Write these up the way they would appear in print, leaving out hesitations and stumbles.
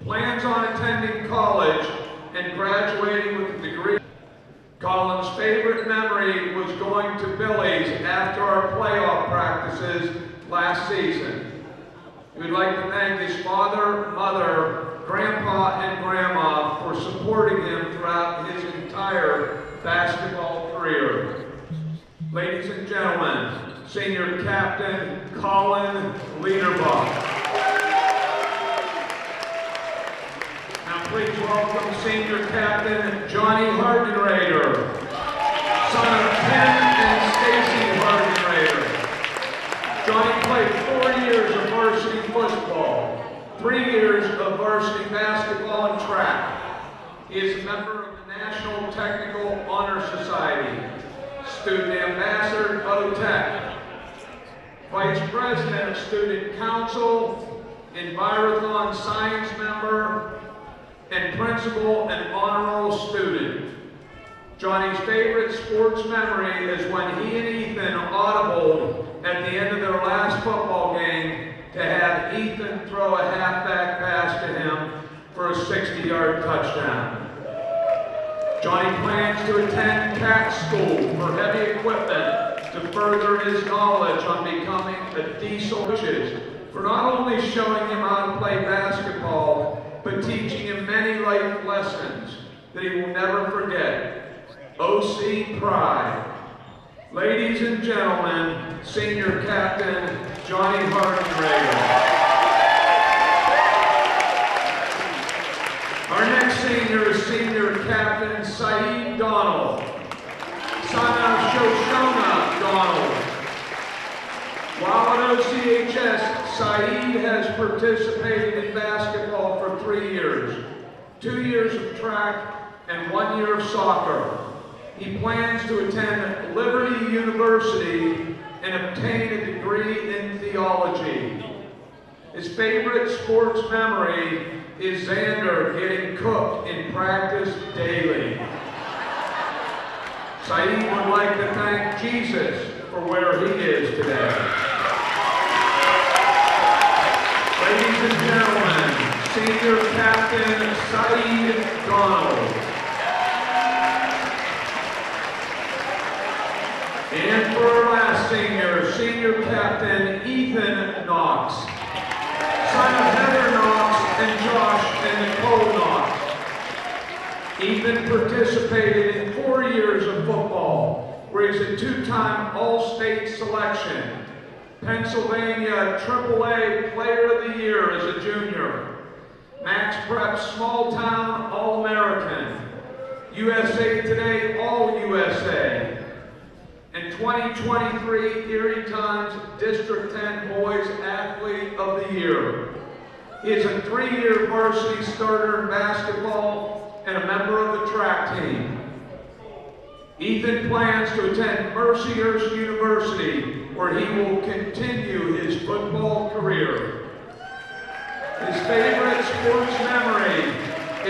Plans on attending college and graduating with a degree. Colin's favorite memory was going to Billy's after our playoff practices last season. He would like to thank his father, mother, grandpa, and grandma for supporting him throughout his entire basketball career. Ladies and gentlemen, Senior Captain Colin Liederbach. Now please welcome Senior Captain Johnny Hardenrader, son of Ken and Stacy Hardenrader. Johnny played 4 years of varsity football, 3 years of varsity basketball and track. He is a member of the National Technical Honor Society, student ambassador at OTEC, Vice President of Student Council, Envirothon Science member, and Principal and Honor Roll student. Johnny's favorite sports memory is when he and Ethan audibled at the end of their last football game to have Ethan throw a halfback pass to him for a 60-yard touchdown. Johnny plans to attend CAT school for heavy equipment to further his knowledge on becoming a diesel coach, for not only showing him how to play basketball, but teaching him many life lessons that he will never forget. OC Pride. Ladies and gentlemen, Senior Captain Johnny Hardenrader. Our next senior is Senior Captain Saeed Donald, son of Shoshona Donald. While at OCHS, Saeed has participated in basketball for 3 years, 2 years of track, and 1 year of soccer. He plans to attend Liberty University and obtain a degree in theology. His favorite sports memory is Xander getting cooked in practice daily. Saeed would like to thank Jesus for where he is today. Ladies and gentlemen, Senior Captain Saeed Donald. And for our last senior, Senior Captain Ethan Knox, son of Heather Knox and Josh and Nicole Knox. Ethan participated in 4 years of football, where he's a 2-time All-State selection, Pennsylvania AAA Player of the Year as a junior, Max Prep Small Town All-American, USA Today All-USA, and 2023 Erie Times District 10 Boys Athlete of the Year. He is a 3-year varsity starter in basketball and a member of the track team. Ethan plans to attend Mercyhurst University, where he will continue his football career. His favorite sports memory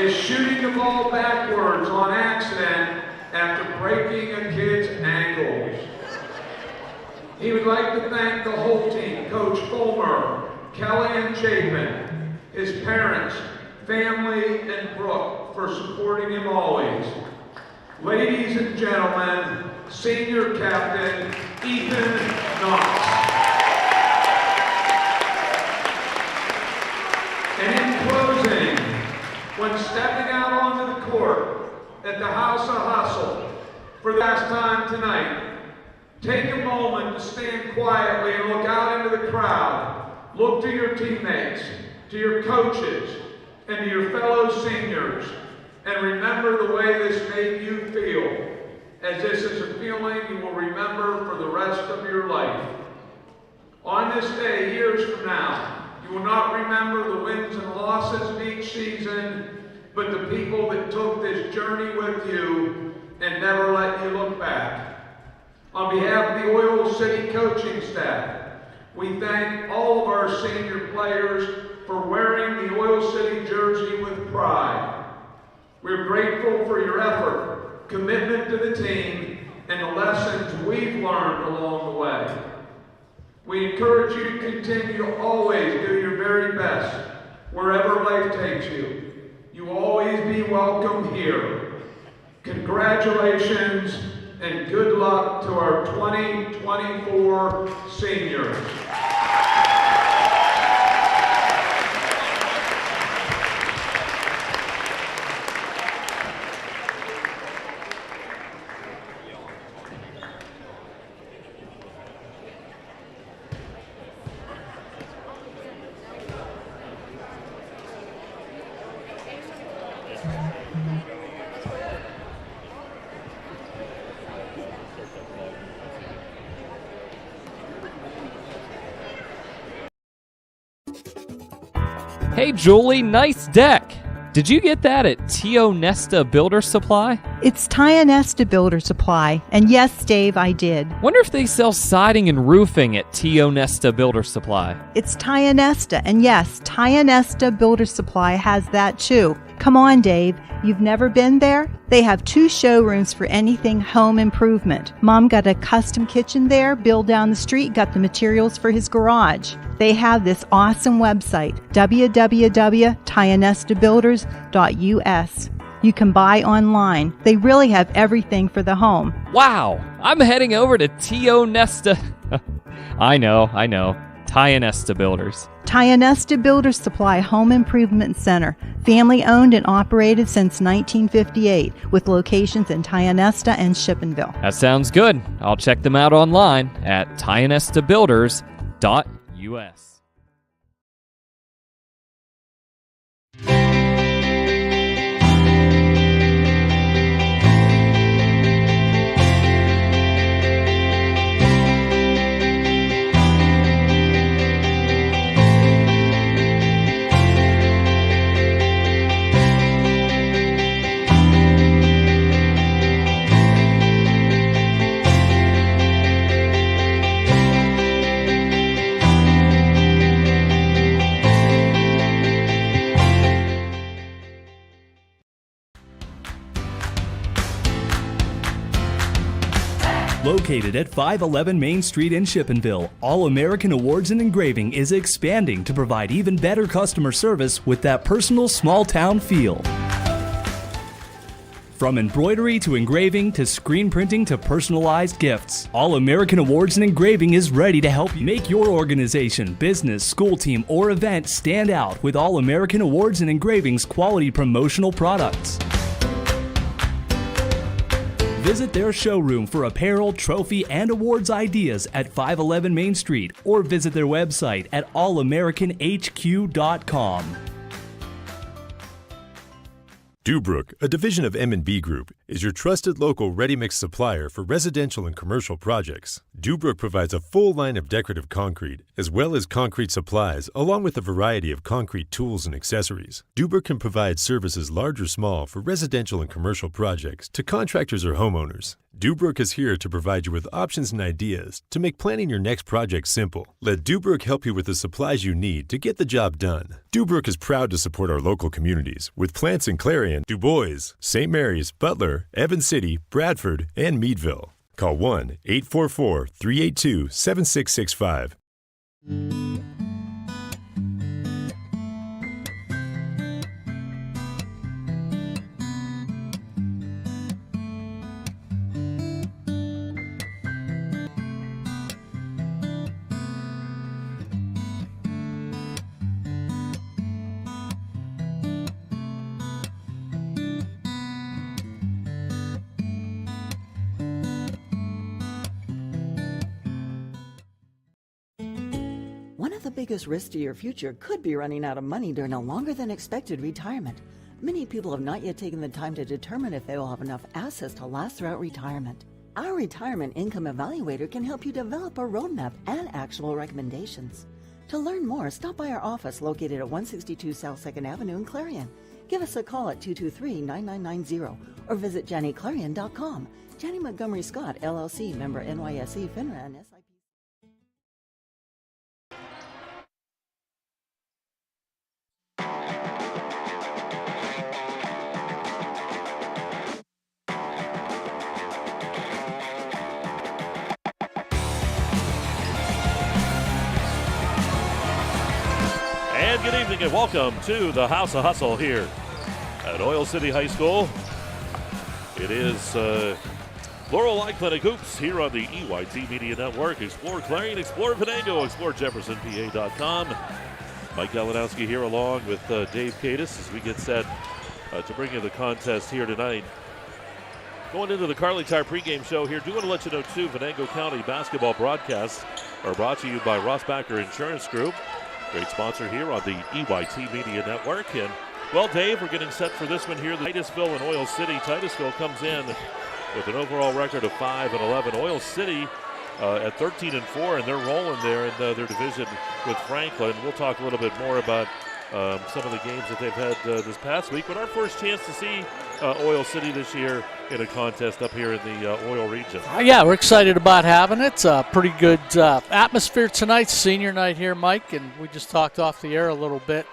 is shooting the ball backwards on accident after breaking a kid's ankles. He would like to thank the whole team, Coach Fulmer, Kelly and Chapin, his parents, family, and Brooke for supporting him always. Ladies and gentlemen, Senior Captain Ethan Knox. And in closing, when stepping out onto the court at the House of Hustle for the last time tonight, take a moment to stand quietly and look out into the crowd. Look to your teammates, to your coaches, and to your fellow seniors, and remember the way this made you feel, as this is a feeling you will remember for the rest of your life. On this day, years from now, you will not remember the wins and losses of each season, but the people that took this journey with you and never let you look back. On behalf of the Oil City coaching staff, we thank all of our senior players for wearing the Oil City jersey with pride. We're grateful for your effort, commitment to the team, and the lessons we've learned along the way. We encourage you to continue to always do your very best wherever life takes you. You will always be welcome here. Congratulations and good luck to our 2024 seniors. Hey Julie, nice deck! Did you get that at Tio Nesta Builder Supply? It's Tio Nesta Builder Supply, and yes, Dave, I did. Wonder if they sell siding and roofing at Tio Nesta Builder Supply. It's Tio Nesta, and yes, Tio Nesta Builder Supply has that too. Come on, Dave. You've never been there? They have 2 showrooms for anything home improvement. Mom got a custom kitchen there. Bill down the street got the materials for his garage. They have this awesome website, www.tionestabuilders.us. You can buy online. They really have everything for the home. Wow! I'm heading over to Tio Nesta. I know. Tio Nesta Builders. Tio Nesta Builder Supply Home Improvement Center, family owned and operated since 1958, with locations in Tio Nesta and Shippenville. That sounds good. I'll check them out online at tionestabuilders.us. Located at 511 Main Street in Shippenville, All American Awards and Engraving is expanding to provide even better customer service with that personal small-town feel. From embroidery to engraving to screen printing to personalized gifts, All American Awards and Engraving is ready to help you make your organization, business, school team, or event stand out with All American Awards and Engraving's quality promotional products. Visit their showroom for apparel, trophy, and awards ideas at 511 Main Street or visit their website at allamericanhq.com. Dubrook, a division of M&B Group, is your trusted local ready-mix supplier for residential and commercial projects. Dubrook provides a full line of decorative concrete, as well as concrete supplies, along with a variety of concrete tools and accessories. Dubrook can provide services large or small for residential and commercial projects to contractors or homeowners. Dubrook is here to provide you with options and ideas to make planning your next project simple. Let Dubrook help you with the supplies you need to get the job done. Dubrook is proud to support our local communities with plants in Clarion, Du Bois, St. Mary's, Butler, Evans City, Bradford, and Meadville. Call 1-844-382-7665. One of the biggest risks to your future could be running out of money during a longer than expected retirement. Many people have not yet taken the time to determine if they will have enough assets to last throughout retirement. Our Retirement Income Evaluator can help you develop a roadmap and actionable recommendations. To learn more, stop by our office located at 162 South 2nd Avenue in Clarion. Give us a call at 223-9990 or visit JannyClarion.com. Janney Montgomery Scott, LLC, member NYSE, FINRA, and SIP. And good evening, and welcome to the House of Hustle here at Oil City High School. It is Laurel Clinic Hoops here on the EYT Media Network. Explore Clarion, explore Venango, explore JeffersonPA.com. Mike Kalinowski here along with Dave Cadis as we get set to bring you the contest here tonight. Going into the Carly Tire pregame show here, do want to let you know too, Venango County basketball broadcasts are brought to you by Rossbacher Insurance Group. Great sponsor here on the EYT Media Network. And, well, Dave, we're getting set for this one here. The Titusville and Oil City. Titusville comes in with an overall record of 5-11. Oil City at 13-4, and they're rolling there in their division with Franklin. We'll talk a little bit more about some of the games that they've had this past week. But our first chance to see Oil City this year in a contest up here in the Oil region. Yeah, we're excited about having it. It's a pretty good atmosphere tonight, senior night here, Mike, and we just talked off the air a little bit.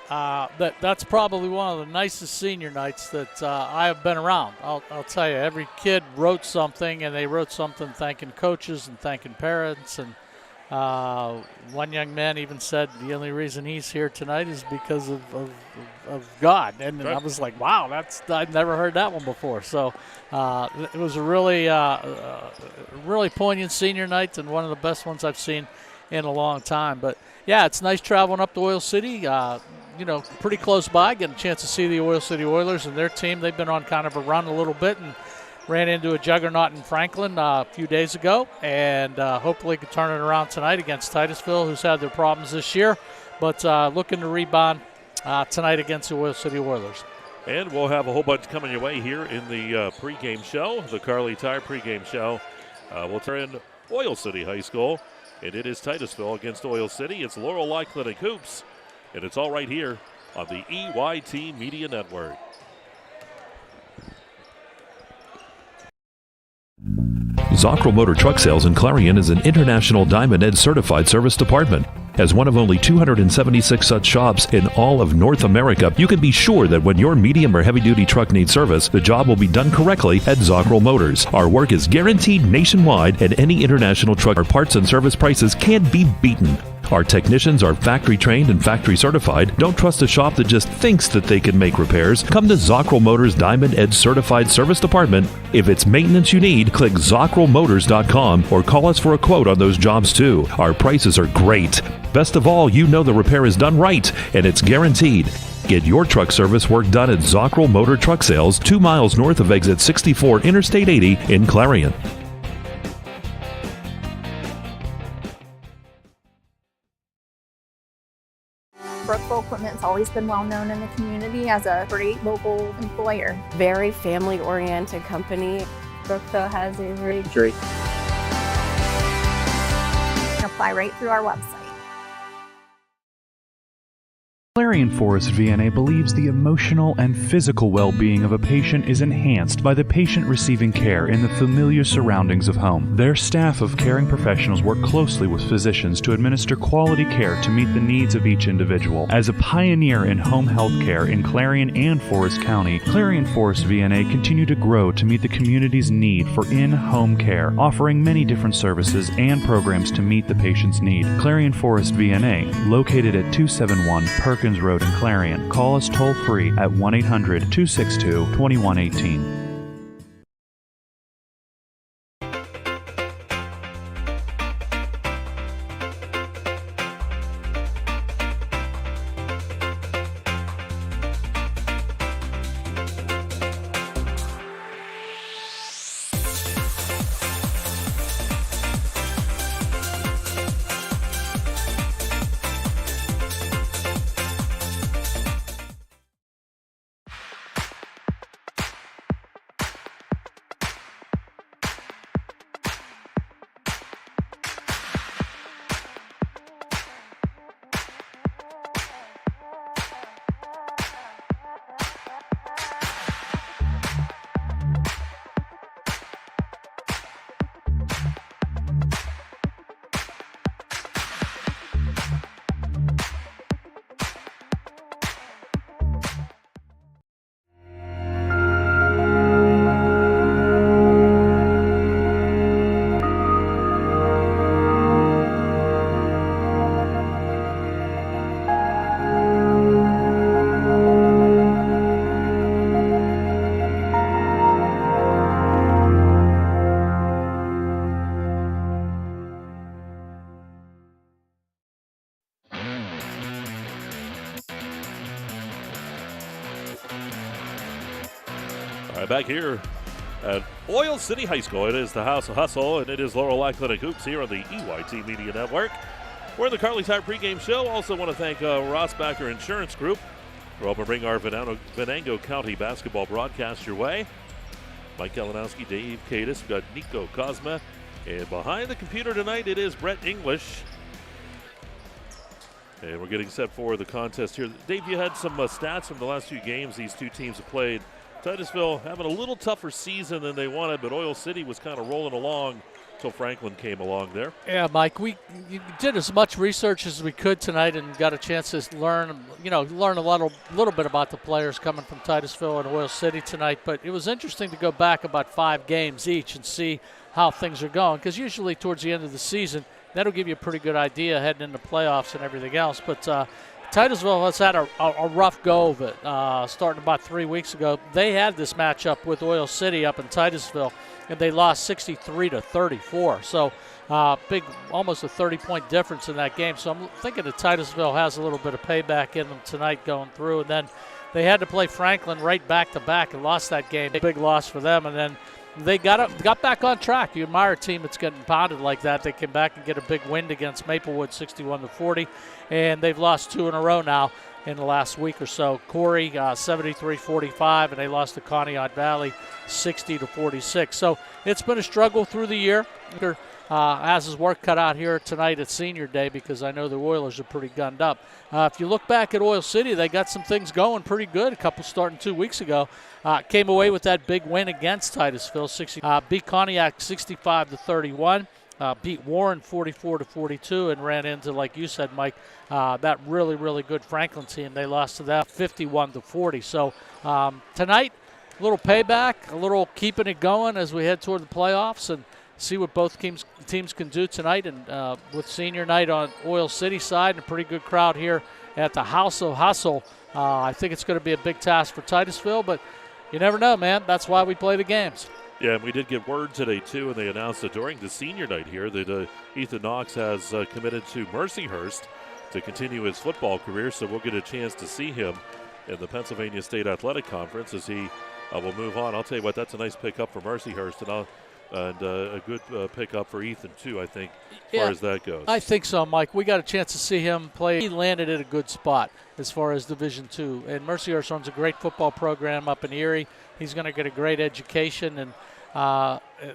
That's probably one of the nicest senior nights that I have been around. I'll tell you, every kid wrote something, and they wrote something thanking coaches and thanking parents. And one young man even said the only reason he's here tonight is because of God. And I was like, wow, I've never heard that one before. So it was a really poignant senior night and one of the best ones I've seen in a long time. But, yeah, it's nice traveling up to Oil City. Pretty close by, getting a chance to see the Oil City Oilers and their team. They've been on kind of a run a little bit and ran into a juggernaut in Franklin a few days ago, and hopefully can turn it around tonight against Titusville, who's had their problems this year, but looking to rebound tonight against the Oil City Oilers. And we'll have a whole bunch coming your way here in the pregame show, the Carly Tire pregame show. We'll turn in Oil City High School, and it is Titusville against Oil City. It's Laurel Clinic Hoops, and it's all right here on the EYT Media Network. Zockrell Motor Truck Sales in Clarion is an International Diamond Ed certified service department. As one of only 276 such shops in all of North America, you can be sure that when your medium or heavy-duty truck needs service, the job will be done correctly at Zockrell Motors. Our work is guaranteed nationwide, and any international truck or parts and service prices can't be beaten. Our technicians are factory trained and factory certified. Don't trust a shop that just thinks that they can make repairs. Come to Zockrell Motors Diamond Edge Certified Service Department. If it's maintenance you need, click ZockrellMotors.com or call us for a quote on those jobs too. Our prices are great. Best of all, you know the repair is done right and it's guaranteed. Get your truck service work done at Zockrell Motor Truck Sales, 2 miles north of exit 64 Interstate 80 in Clarion. Brookville Equipment's always been well known in the community as a great local employer. Very family-oriented company. Brookville has a really great. Apply right through our website. Clarion Forest VNA believes the emotional and physical well-being of a patient is enhanced by the patient receiving care in the familiar surroundings of home. Their staff of caring professionals work closely with physicians to administer quality care to meet the needs of each individual. As a pioneer in home health care in Clarion and Forest County, Clarion Forest VNA continue to grow to meet the community's need for in-home care, offering many different services and programs to meet the patient's need. Clarion Forest VNA, located at 271 Perkins Road in Clarion. Call us toll-free at 1-800-262-2118. Right back here at Oil City High School. It is the House of Hustle, and it is Laurel Athletic Hoops here on the EYT Media Network. We're in the Carly Tire pregame show. Also want to thank Rossbacher Insurance Group for helping bring our Venango County basketball broadcast your way. Mike Kalinowski, Dave Cadis, we've got Nico Cosma, and behind the computer tonight it is Brett English. And we're getting set for the contest here. Dave, you had some stats from the last few games these two teams have played. Titusville having a little tougher season than they wanted, but Oil City was kind of rolling along until Franklin came along there. Yeah, Mike, we did as much research as we could tonight and got a chance to learn a little bit about the players coming from Titusville and Oil City tonight. But it was interesting to go back about 5 games each and see how things are going, because usually towards the end of the season, that'll give you a pretty good idea heading into playoffs and everything else. But Titusville has had a rough go of it starting about 3 weeks ago. They had this matchup with Oil City up in Titusville, and they lost 63-34. So big, almost a 30-point difference in that game. So I'm thinking that Titusville has a little bit of payback in them tonight going through. And then they had to play Franklin right back-to-back and lost that game. Big loss for them. And then they got back on track. You admire a team that's getting pounded like that. They came back and get a big win against Maplewood, 61-40, and they've lost 2 in a row now in the last week or so. Corey, 73-45, and they lost to Conneaut Valley, 60-46. So it's been a struggle through the year. Has his work cut out here tonight at Senior Day, because I know the Oilers are pretty gunned up. If you look back at Oil City, they got some things going pretty good. A couple starting 2 weeks ago. Came away with that big win against Titusville. Beat Conneaut 65-31. Beat Warren 44-42, and ran into, like you said, Mike, that really, really good Franklin team. They lost to that 51-40. So tonight, a little payback, a little keeping it going as we head toward the playoffs, and see what both teams can do tonight. And with senior night on Oil City side and a pretty good crowd here at the House of Hustle, I think it's going to be a big task for Titusville, but you never know, man. That's why we play the games. Yeah, and we did get word today, too, and they announced it during the senior night here that Ethan Knox has committed to Mercyhurst to continue his football career, so we'll get a chance to see him in the Pennsylvania State Athletic Conference as he will move on. I'll tell you what, that's a nice pickup for Mercyhurst, and a good pickup for Ethan, too, I think, as far as that goes. I think so, Mike. We got a chance to see him play. He landed at a good spot as far as Division II. And Mercyhurst runs a great football program up in Erie. He's going to get a great education. And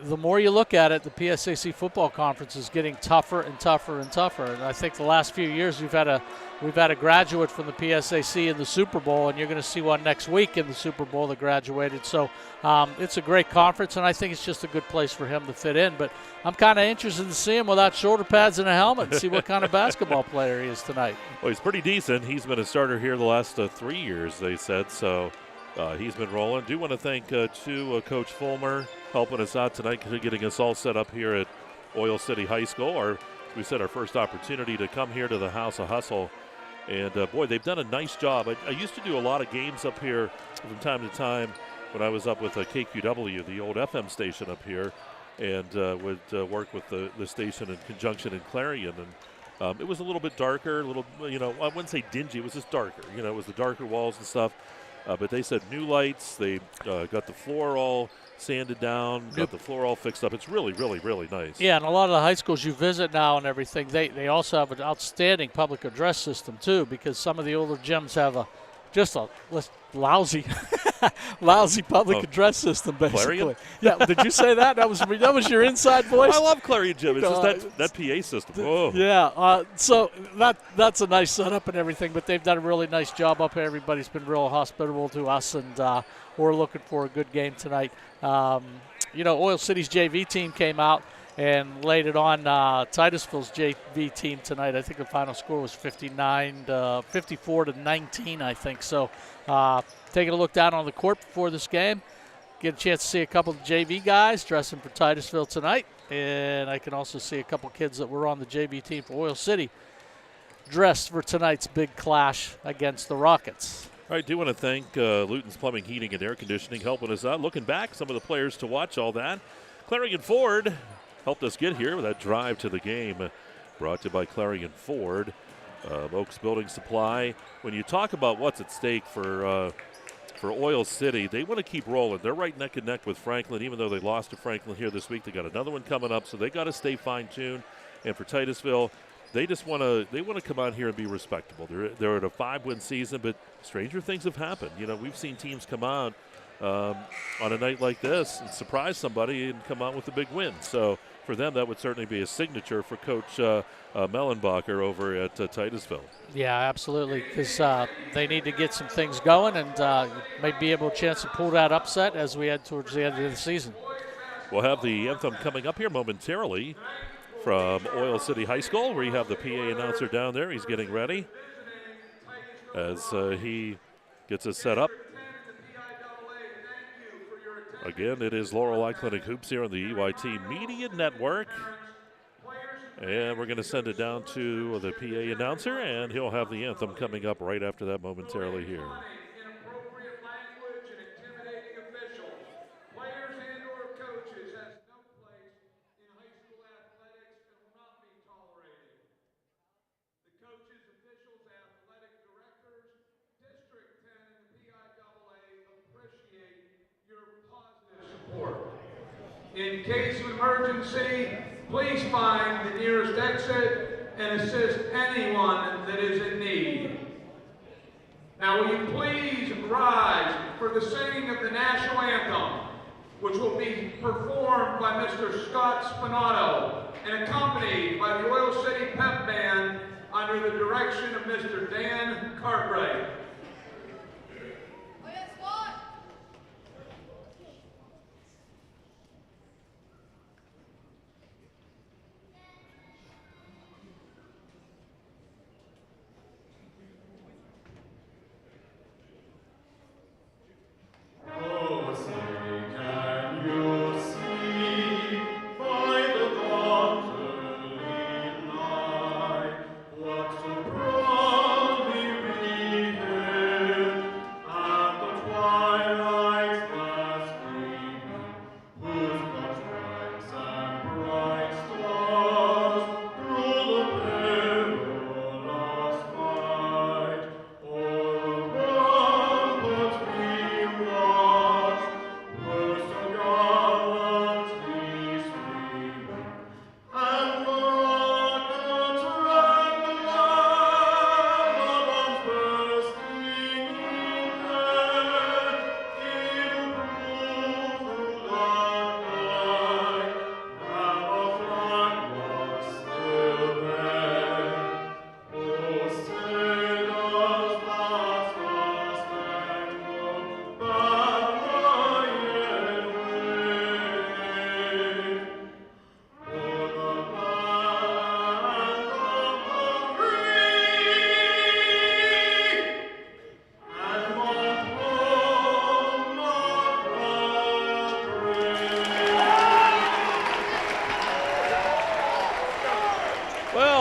the more you look at it, the PSAC football conference is getting tougher and tougher and tougher. And I think the last few years we've had a graduate from the PSAC in the Super Bowl, and you're going to see one next week in the Super Bowl that graduated. So it's a great conference, and I think it's just a good place for him to fit in. But I'm kind of interested to see him without shoulder pads and a helmet and see what kind of basketball player he is tonight. Well, he's pretty decent. He's been a starter here the last 3 years, they said. So he's been rolling. Do want to thank, Coach Fulmer helping us out tonight, getting us all set up here at Oil City High School. We said our first opportunity to come here to the House of Hustle. And, boy, they've done a nice job. I used to do a lot of games up here from time to time when I was up with KQW, the old FM station up here, and would work with the station in conjunction in Clarion. And it was a little bit darker, I wouldn't say dingy. It was just darker. It was the darker walls and stuff. But they said new lights. They got the floor all sanded down, got the floor all fixed up. It's really, really, really nice. Yeah, and a lot of the high schools you visit now and everything, they also have an outstanding public address system too, because some of the older gyms have a lousy public address system, basically. Clarion? Yeah, did you say that? That was your inside voice? I love Clarion Gym. It's just that PA system. Whoa. Yeah, so that's a nice setup and everything, but they've done a really nice job up here. Everybody's been real hospitable to us, and we're looking for a good game tonight. Oil City's JV team came out and laid it on Titusville's JV team tonight. I think the final score was 54-19, I think. So taking a look down on the court before this game, get a chance to see a couple of JV guys dressing for Titusville tonight. And I can also see a couple kids that were on the JV team for Oil City dressed for tonight's big clash against the Rockets. All right, do want to thank Luton's Plumbing, Heating, and Air Conditioning helping us out. Looking back, some of the players to watch all that. Clarion Ford helped us get here with that drive to the game, brought to you by Clarion Ford. Oaks Building Supply. When you talk about what's at stake for for Oil City, they want to keep rolling. They're right neck and neck with Franklin, even though they lost to Franklin here this week. They got another one coming up, so they got to stay fine-tuned. And for Titusville, they just want to come out here and be respectable. They're at a 5-win season, but stranger things have happened. You know, we've seen teams come out on a night like this and surprise somebody and come out with a big win. So for them, that would certainly be a signature for Coach Mellenbacher over at Titusville. Yeah, absolutely, because they need to get some things going and may be able to chance to pull that upset as we head towards the end of the season. We'll have the anthem coming up here momentarily from Oil City High School, where you have the PA announcer down there. He's getting ready as he gets us set up. Again, it is Laurel Clinic Hoops here on the EYT Media Network. And we're going to send it down to the PA announcer, and he'll have the anthem coming up right after that momentarily here. Inappropriate language and intimidating officials, players and/or coaches has no place in high school athletics and will not be tolerated. The coaches, officials, athletic directors, District 10 and the PIAA appreciate your positive support. In case of emergency, please find the nearest exit and assist anyone that is in need. Now will you please rise for the singing of the national anthem, which will be performed by Mr. Scott Spinato and accompanied by the Oil City Pep Band under the direction of Mr. Dan Cartwright.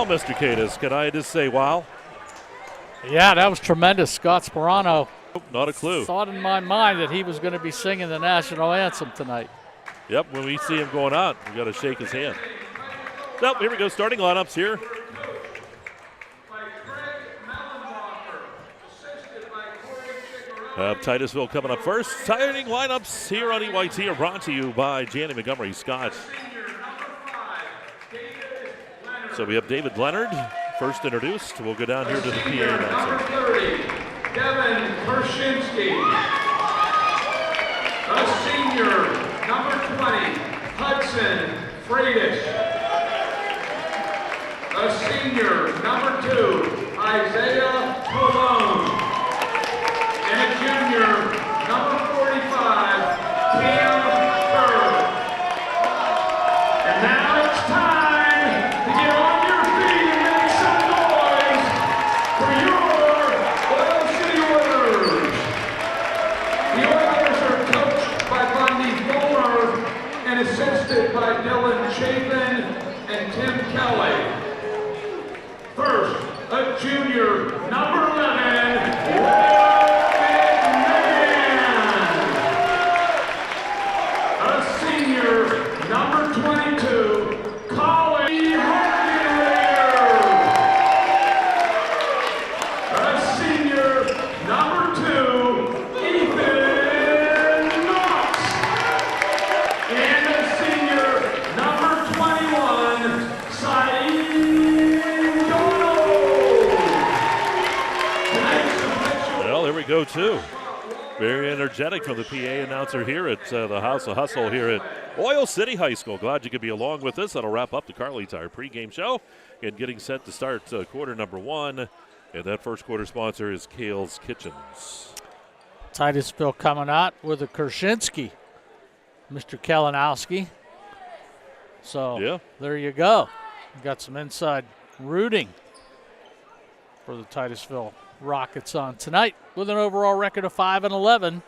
Mr. Cadis, can I just say wow? Yeah, that was tremendous. Scott Sperano. Not a clue. Thought in my mind that he was going to be singing the national anthem tonight. Yep, when we see him going out, we got to shake his hand. So here we go, starting lineups here. Titusville coming up first. Starting lineups here on EYT are brought to you by Janny Montgomery Scott. So we have David Leonard, first introduced. We'll go down here to the PA announcer. Number 30, Devin Pershinsky. A senior, number 20, Hudson Freitas. A senior, number 2, Isaiah Colon. And a junior, number 45, Cam Kerr. And now it's time to get on your feet and make some noise for your Oil City Oilers. The Oilers are coached by Bundy Fuller and assisted by Dylan Chapin and Tim Kelly. First, a junior, go, too. Very energetic from the PA announcer here at the House of Hustle here at Oil City High School. Glad you could be along with us. That'll wrap up the Carly Tire pregame show and getting set to start quarter number 1. And that first quarter sponsor is Kale's Kitchens. Titusville coming out with a Kershensky, Mr. Kalinowski. So yeah, there you go. You got some inside rooting for the Titusville Rockets on tonight with an overall record of 5-11.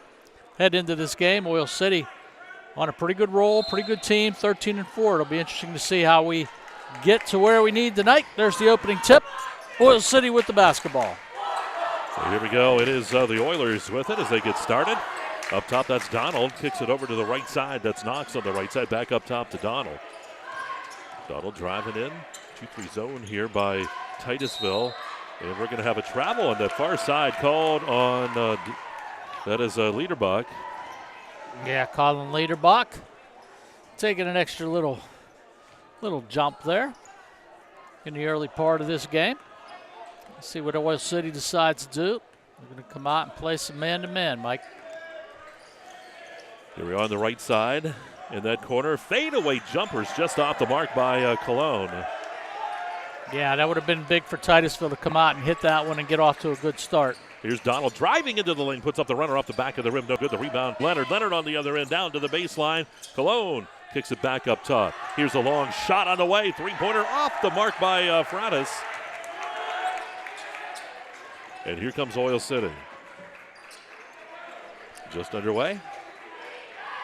Head into this game, Oil City on a pretty good roll, pretty good team, 13-4. It'll be interesting to see how we get to where we need tonight. There's the opening tip. Oil City with the basketball. So here we go. It is the Oilers with it as they get started. Up top, that's Donald. Kicks it over to the right side. That's Knox on the right side. Back up top to Donald. Donald driving in. 2-3 zone here by Titusville. And we're going to have a travel on that far side called on, that is Liederbach. Yeah, Colin Liederbach taking an extra little jump there in the early part of this game. Let's see what Oil City decides to do. They're going to come out and play some man-to-man, Mike. Here we are on the right side in that corner. Fadeaway jumpers just off the mark by Cologne. Yeah, that would have been big for Titusville to come out and hit that one and get off to a good start. Here's Donald driving into the lane, puts up the runner off the back of the rim. No good. The rebound. Leonard on the other end, down to the baseline. Cologne kicks it back up top. Here's a long shot on the way. Three-pointer off the mark by Fratis. And here comes Oil City. Just underway.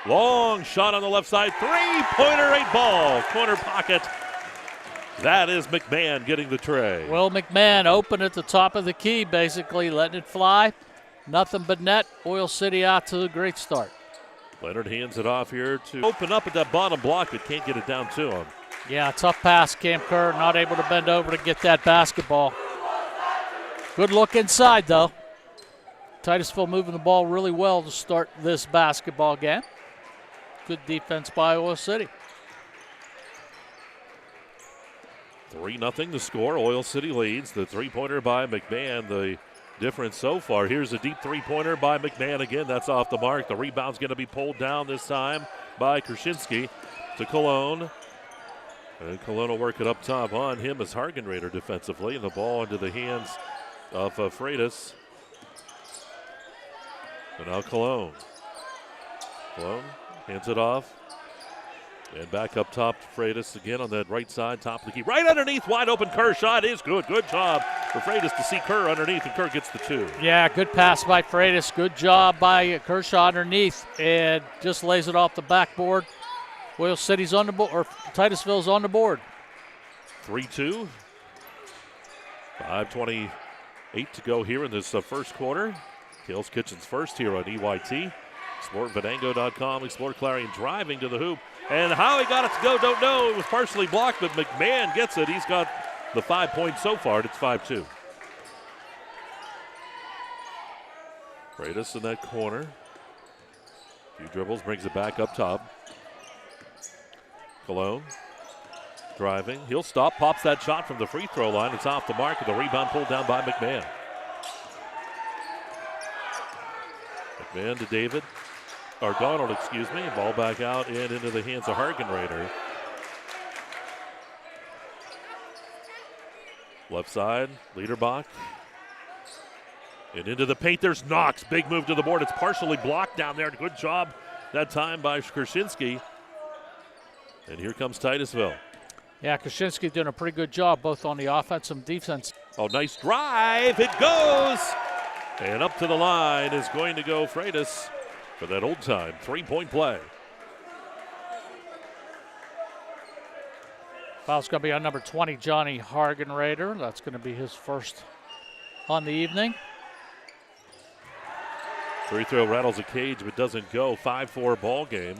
Long shot on the left side. Three-pointer, 8-ball. Corner pocket. That is McMahon getting the tray. Will McMahon open at the top of the key, basically letting it fly. Nothing but net. Oil City out to a great start. Leonard hands it off here to open up at that bottom block, but can't get it down to him. Yeah, tough pass. Cam Kerr not able to bend over to get that basketball. Good look inside, though. Titusville moving the ball really well to start this basketball game. Good defense by Oil City. 3-0 the score. Oil City leads. The three-pointer by McMahon, the difference so far. Here's a deep three-pointer by McMahon again. That's off the mark. The rebound's going to be pulled down this time by Kershensky to Cologne. And Cologne will work it up top on him as Hargenrader defensively. And the ball into the hands of Freitas. And now Cologne. Cologne hands it off. And back up top to Freitas again on that right side, top of the key. Right underneath, wide open. Kerr shot is good. Good job for Freitas to see Kerr underneath, and Kerr gets the 2. Yeah, good pass by Freitas. Good job by Kershaw underneath, and just lays it off the backboard. Oil City's on the board, or Titusville's on the board. 3-2. 5:28 to go here in this first quarter. Kale's Kitchens first here on EYT. exploreClarion.com. exploreClarion driving to the hoop. And how he got it to go, don't know. It was partially blocked, but McMahon gets it. He's got the 5 points so far. It's 5-2. Freitas in that corner. Few dribbles, brings it back up top. Cologne driving. He'll stop, pops that shot from the free throw line. It's off the mark, and the rebound pulled down by McMahon. McMahon to David. Or Donald, excuse me. Ball back out and into the hands of Hargenrader. Left side, Liederbach. And into the paint, there's Knox. Big move to the board. It's partially blocked down there. Good job that time by Kershensky. And here comes Titusville. Yeah, Kershensky doing a pretty good job both on the offense and defense. Oh, nice drive. It goes. And up to the line is going to go Freitas for that old time 3-point play. Foul's going to be on number 20, Johnny Hargenrader. That's going to be his first on the evening. Free throw rattles a cage but doesn't go. 5-4 ball game.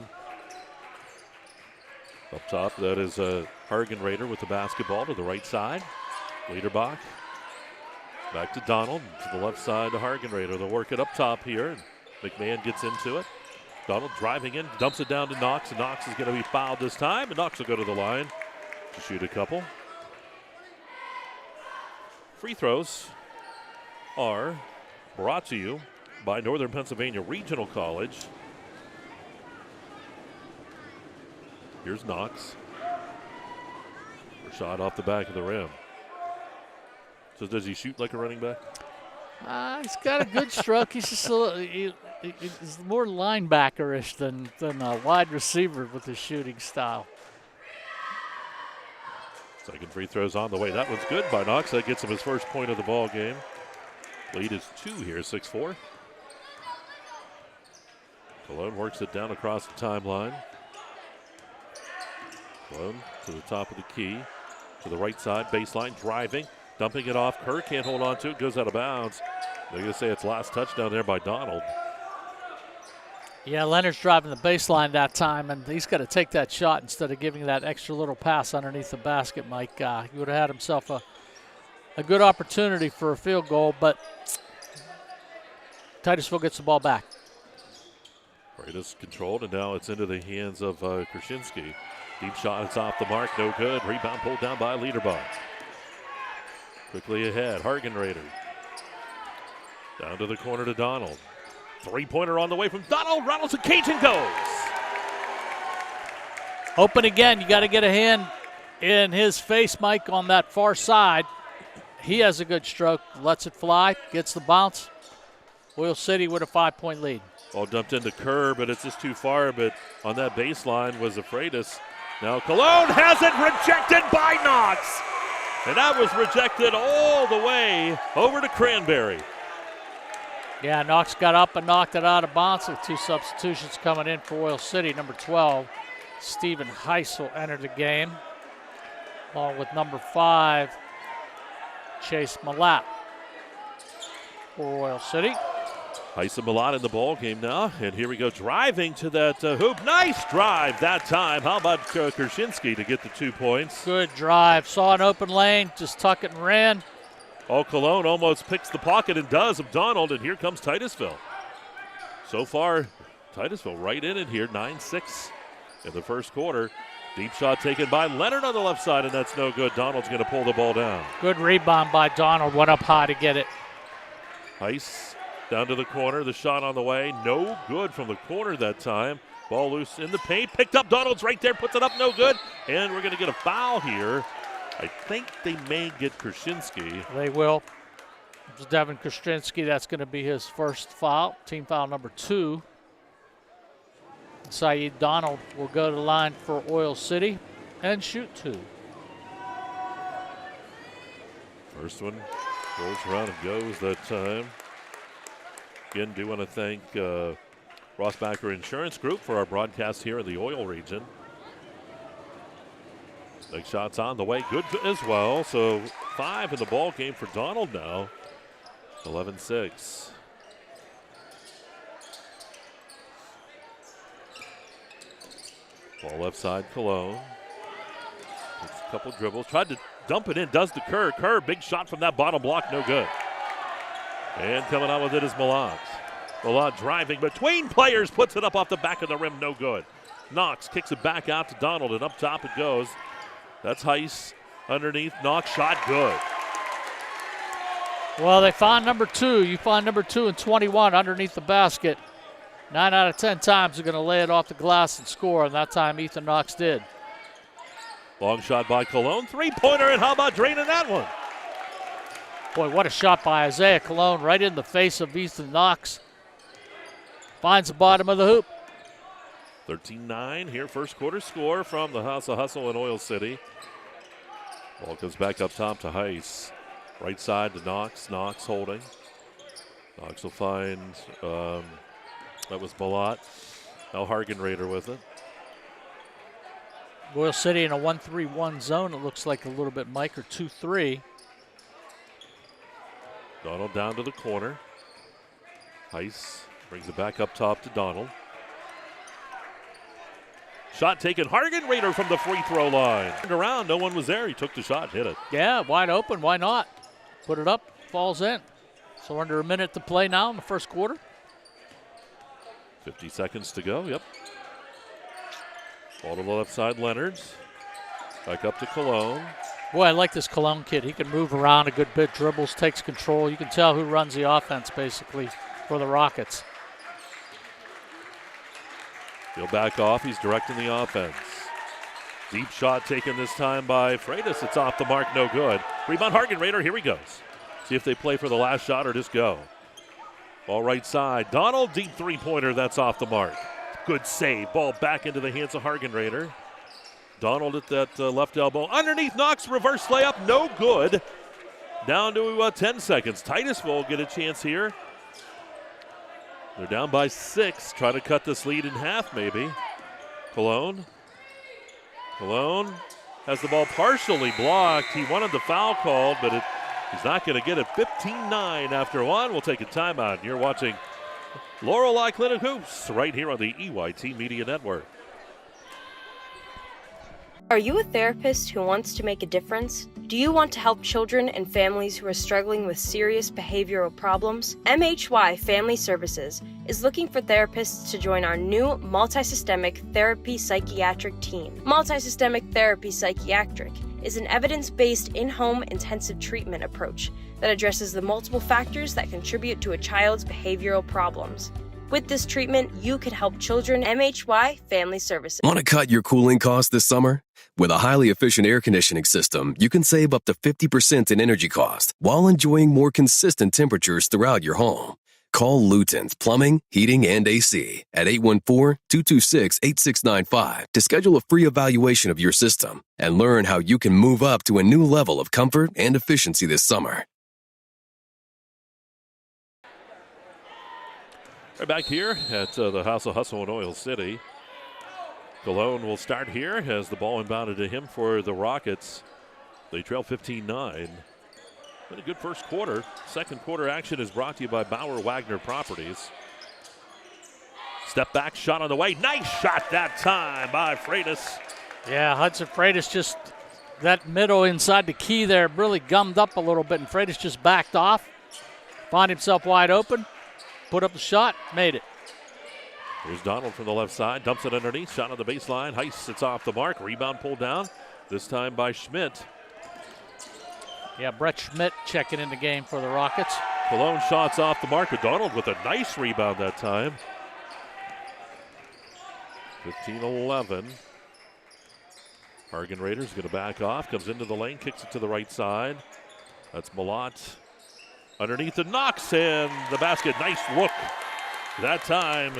Up top, that is Hargenrader with the basketball to the right side. Liederbach. Back to Donald, to the left side to Hargenrader. They'll work it up top here. And McMahon gets into it. Donald driving in, dumps it down to Knox, and Knox is going to be fouled this time, and Knox will go to the line to shoot a couple. Free throws are brought to you by Northern Pennsylvania Regional College. Here's Knox. Shot off the back of the rim. So does he shoot like a running back? He's got a good stroke. He's just he's more linebacker-ish than a wide receiver with his shooting style. Second free throw's on the way. That one's good by Knox. That gets him his first point of the ball game. Lead is 2 here, 6-4. Cologne works it down across the timeline. Cologne to the top of the key. To the right side, baseline, driving. Dumping it off. Kerr can't hold on to it. Goes out of bounds. They're going to say it's last touchdown there by Donald. Yeah, Leonard's driving the baseline that time, and he's got to take that shot instead of giving that extra little pass underneath the basket, Mike. He would have had himself a good opportunity for a field goal, but Titusville gets the ball back. Freitas controlled, and now it's into the hands of Krasinski. Deep shot, it's off the mark, no good. Rebound pulled down by Liederbach. Quickly ahead, Hargenrader. Down to the corner to Donald. Three-pointer on the way from Donald. Rattles the cage and goes. Open again. You got to get a hand in his face, Mike, on that far side. He has a good stroke. Lets it fly. Gets the bounce. Oil City with a 5-point lead. Ball dumped into Kerr, but it's just too far. But on that baseline was Freitas. Now Cologne has it rejected by Knox. And that was rejected all the way over to Cranberry. Yeah, Knox got up and knocked it out of bounds with 2 substitutions coming in for Oil City. Number 12, Stephen Heisel entered the game, along with number 5, Chase Malat for Oil City. Heisel Malat in the ball game now, and here we go, driving to that hoop. Nice drive that time. How about Krasinski to get the 2 points? Good drive. Saw an open lane, just tuck it and ran. Oh, Cologne almost picks the pocket and does of Donald, and here comes Titusville. So far, Titusville right in it here, 9-6 in the first quarter. Deep shot taken by Leonard on the left side, and that's no good. Donald's going to pull the ball down. Good rebound by Donald. Went up high to get it. Heiss down to the corner. The shot on the way. No good from the corner that time. Ball loose in the paint. Picked up. Donald's right there. Puts it up. No good. And we're going to get a foul here. I think they may get Krasinski. They will. It's Devin Krasinski. That's going to be his first foul. Team foul number 2. Saeed Donald will go to the line for Oil City and shoot 2. First one rolls around and goes that time. Again, do want to thank Rossbacher Insurance Group for our broadcast here in the oil region. Next shot's on the way, good as well. So 5 in the ball game for Donald now. 11-6. Ball left side, Cologne. Takes a couple dribbles, tried to dump it in, does to Kerr. Kerr, big shot from that bottom block, no good. And coming out with it is Malat. Malat driving between players, puts it up off the back of the rim, no good. Knox kicks it back out to Donald, and up top it goes. That's Heiss underneath. Knox shot good. Well, they found number 2. You find number 2 and 21 underneath the basket. 9 out of 10 times they're going to lay it off the glass and score, and that time Ethan Knox did. Long shot by Cologne. Three-pointer, and how about draining that one? Boy, what a shot by Isaiah Cologne right in the face of Ethan Knox. Finds the bottom of the hoop. 13-9 here, first quarter score from the House of Hustle in Oil City. Ball comes back up top to Heiss. Right side to Knox. Knox holding. Knox will find, that was Malat. Now Hargenrader with it. Oil City in a 1-3-1 zone, it looks like a little bit, Mike, or 2-3. Donald down to the corner. Heiss brings it back up top to Donald. Shot taken, Hargenrader from the free throw line. Turned around, no one was there. He took the shot, hit it. Yeah, wide open, why not? Put it up, falls in. So under a minute to play now in the first quarter. 50 seconds to go, yep. Ball to the left side, Leonard's. Back up to Cologne. Boy, I like this Cologne kid. He can move around a good bit, dribbles, takes control. You can tell who runs the offense, basically. for the Rockets. He'll back off. He's directing the offense. Deep shot taken this time by Freitas. It's off the mark, no good. Rebound, Hargenrader. Here he goes. See if they play for the last shot or just go. Ball right side. Donald, deep three-pointer. That's off the mark. Good save. Ball back into the hands of Hargenrader. Donald at that left elbow. Underneath Knox, reverse layup. No good. Down to 10 seconds. Titusville get a chance here. They're down by 6. Try to cut this lead in half, maybe. Cologne has the ball partially blocked. He wanted the foul called, but he's not going to get it. 15-9 after one. We'll take a timeout. You're watching Laurel Clinic Hoops right here on the EYT Media Network. Are you a therapist who wants to make a difference? Do you want to help children and families who are struggling with serious behavioral problems? MHY Family Services is looking for therapists to join our new multisystemic therapy psychiatric team. Multisystemic therapy psychiatric is an evidence-based in-home intensive treatment approach that addresses the multiple factors that contribute to a child's behavioral problems. With this treatment, you can help children. MHY Family Services. Want to cut your cooling costs this summer? With a highly efficient air conditioning system, you can save up to 50% in energy cost while enjoying more consistent temperatures throughout your home. Call Luton's Plumbing, Heating, and AC at 814-226-8695 to schedule a free evaluation of your system and learn how you can move up to a new level of comfort and efficiency this summer. Right back here at the House of Hustle in Oil City. Cologne will start here as the ball inbounded to him for the Rockets. They trail 15-9. Been a good first quarter. Second quarter action is brought to you by Bauer Wagner Properties. Step back shot on the way. Nice shot that time by Freitas. Yeah, Hudson Freitas just, that middle inside the key there really gummed up a little bit, and Freitas just backed off, found himself wide open. Put up the shot, made it. Here's Donald from the left side, dumps it underneath, shot on the baseline. Heiss, it's off the mark. Rebound pulled down, this time by Schmidt. Yeah, Brett Schmidt checking in the game for the Rockets. Cologne shots off the mark, but Donald with a nice rebound that time. 15-11. Hargenrader's going to back off, comes into the lane, kicks it to the right side. That's Malott. Underneath the Knox and the basket. Nice look that time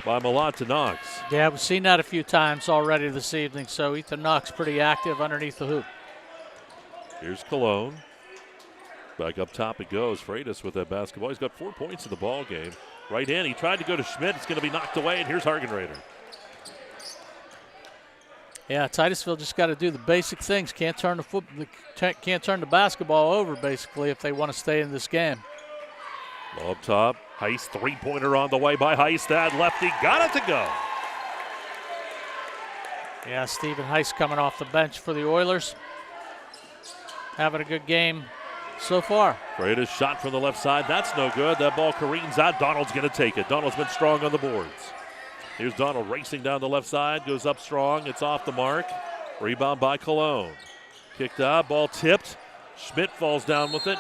by Malott to Knox. Yeah, we've seen that a few times already this evening, so Ethan Knox pretty active underneath the hoop. Here's Cologne. Back up top it goes. Freitas with that basketball. He's got 4 points in the ball game. Right hand, he tried to go to Schmidt. It's going to be knocked away, and here's Hargenrader. Yeah, Titusville just got to do the basic things. Can't turn the basketball over, basically, if they want to stay in this game. Ball up top. Heiss, three-pointer on the way by Heiss. That lefty got it to go. Yeah, Stephen Heiss coming off the bench for the Oilers. Having a good game so far. Freitas shot from the left side. That's no good. That ball careens out. Donald's going to take it. Donald's been strong on the boards. Here's Donald racing down the left side, goes up strong. It's off the mark. Rebound by Cologne. Kicked out, ball tipped. Schmidt falls down with it.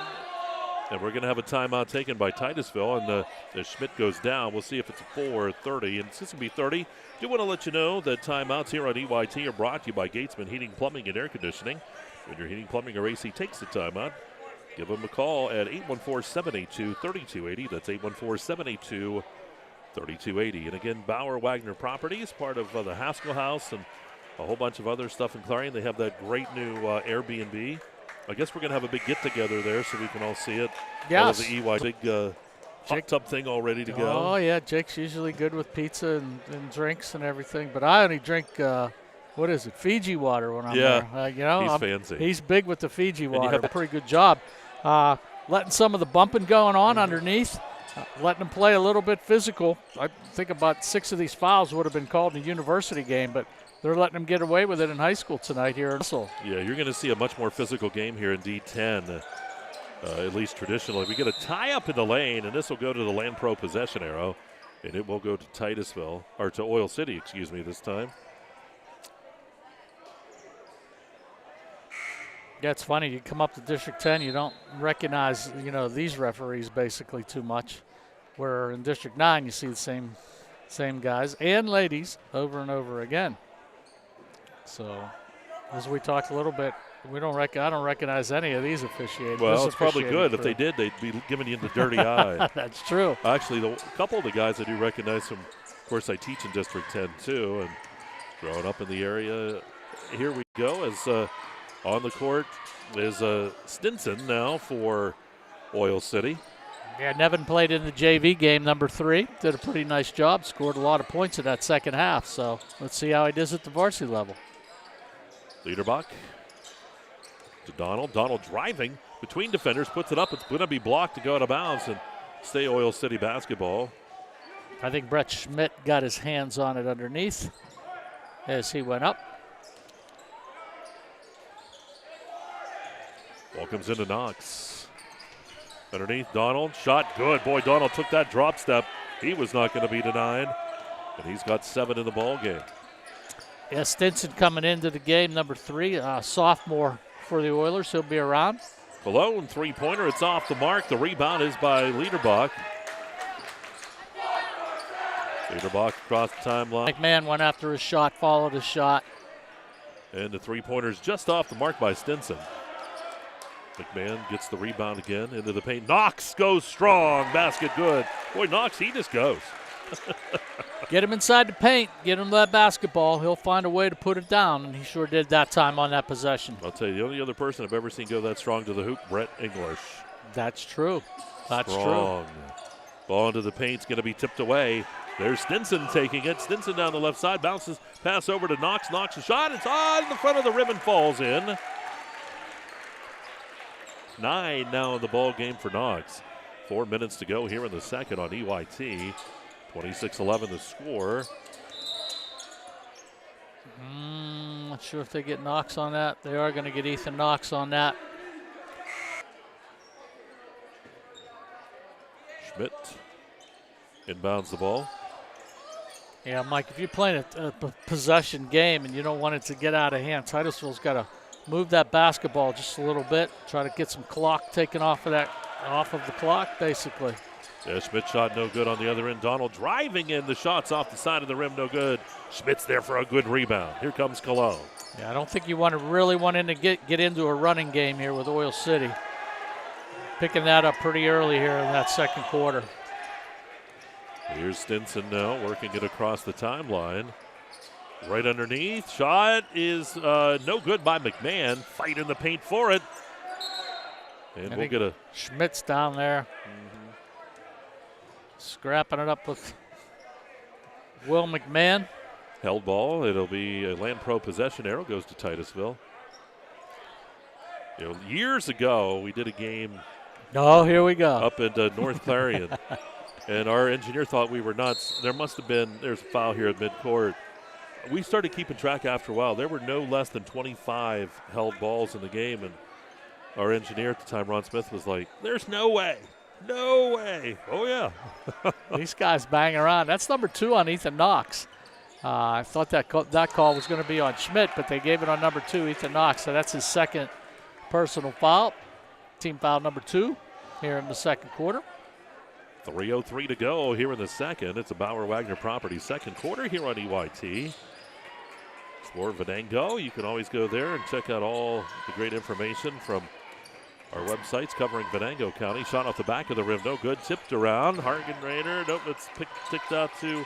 And we're going to have a timeout taken by Titusville. And as Schmidt goes down, we'll see if it's a full or 30. And it's going to be 30. Do want to let you know that timeouts here on EYT are brought to you by Gatesman Heating, Plumbing, and Air Conditioning. When your heating, plumbing, or AC takes the timeout, give them a call at 814-782-3280. That's 814-782-3280. And again, Bauer Wagner Properties, part of the Haskell House and a whole bunch of other stuff in Clarion. They have that great new Airbnb. I guess we're going to have a big get-together there so we can all see it. Yes. The EY big hot tub thing all ready to go. Oh, yeah. Jake's usually good with pizza and drinks and everything. But I only drink, what is it, Fiji water when I'm there. He's fancy. He's big with the Fiji water. Pretty good job. Letting some of the bumping going on underneath. Letting them play a little bit physical. I think about 6 of these fouls would have been called in a university game, but they're letting them get away with it in high school tonight here in Russell. Yeah, you're going to see a much more physical game here in D10, at least traditionally. We get a tie-up in the lane, and this will go to the Land Pro possession arrow, and it will go to Titusville, or to Oil City, excuse me, this time. Yeah, it's funny. You come up to District 10, you don't recognize, these referees basically too much. where in District 9 you see the same guys and ladies over and over again. So, as we talked a little bit, I don't recognize any of these officiating. Well, it's probably good. If they did, they'd be giving you the dirty eye. That's true. Actually, a couple of the guys I do recognize from, of course, I teach in District 10 too, and growing up in the area. Here we go as on the court is Stinson now for Oil City. Yeah, Nevin played in the JV game, number 3. Did a pretty nice job. Scored a lot of points in that second half. So let's see how he does at the varsity level. Liederbach to Donald. Donald driving between defenders, puts it up. It's going to be blocked to go out of bounds and stay Oil City basketball. I think Brett Schmidt got his hands on it underneath as he went up. Ball comes into Knox. Underneath, Donald. Shot good. Boy, Donald took that drop step. He was not going to be denied. And he's got 7 in the ball game. Yeah, Stinson coming into the game, number 3, sophomore for the Oilers. He'll be around. Cologne three-pointer. It's off the mark. The rebound is by Liederbach. Liederbach across the timeline. McMahon went after his shot, followed his shot. And the three-pointer's just off the mark by Stinson. McMahon gets the rebound again into the paint. Knox goes strong. Basket good. Boy, Knox, he just goes. Get him inside the paint. Get him that basketball. He'll find a way to put it down, and he sure did that time on that possession. I'll tell you, the only other person I've ever seen go that strong to the hoop, Brett English. That's true. That's strong. true. Ball into the paint's going to be tipped away. There's Stinson taking it. Stinson down the left side. Bounces, pass over to Knox. Knox a shot. It's on the front of the rim and falls in. 9 now in the ball game for Knox. 4 minutes to go here in the second on EYT. 26-11 the score. Not sure if they get Knox on that. They are going to get Ethan Knox on that. Schmidt inbounds the ball. Yeah, Mike, if you're playing a possession game and you don't want it to get out of hand, Titusville's got to move that basketball just a little bit, try to get some clock taken off of the clock, basically. Yeah, Schmidt shot no good on the other end. Donald driving in. The shots off the side of the rim, no good. Schmidt's there for a good rebound. Here comes Cologne. Yeah, I don't think you really want to get into a running game here with Oil City. Picking that up pretty early here in that second quarter. Here's Stinson now working it across the timeline. Right underneath. Shot is no good by McMahon. Fight in the paint for it. And we'll get a... Schmidt's down there. Scrapping it up with Will McMahon. Held ball. It'll be a Land Pro possession. Arrow goes to Titusville. You know, years ago, we did a game. Oh, here we go. Up at North Clarion. And our engineer thought we were nuts. There's a foul here at midcourt. We started keeping track after a while. There were no less than 25 held balls in the game. And our engineer at the time, Ron Smith, was like, there's no way. No way. Oh, yeah. These guys banging around. That's number 2 on Ethan Knox. I thought that call was going to be on Schmidt, but they gave it on number 2, Ethan Knox. So that's his second personal foul. Team foul number 2 here in the second quarter. 3:03 to go here in the second. It's a Bauer Wagner property second quarter here on EYT. For Venango, you can always go there and check out all the great information from our websites covering Venango County. Shot off the back of the rim, no good. Tipped around. Hargan Raider, nope, it's ticked out to,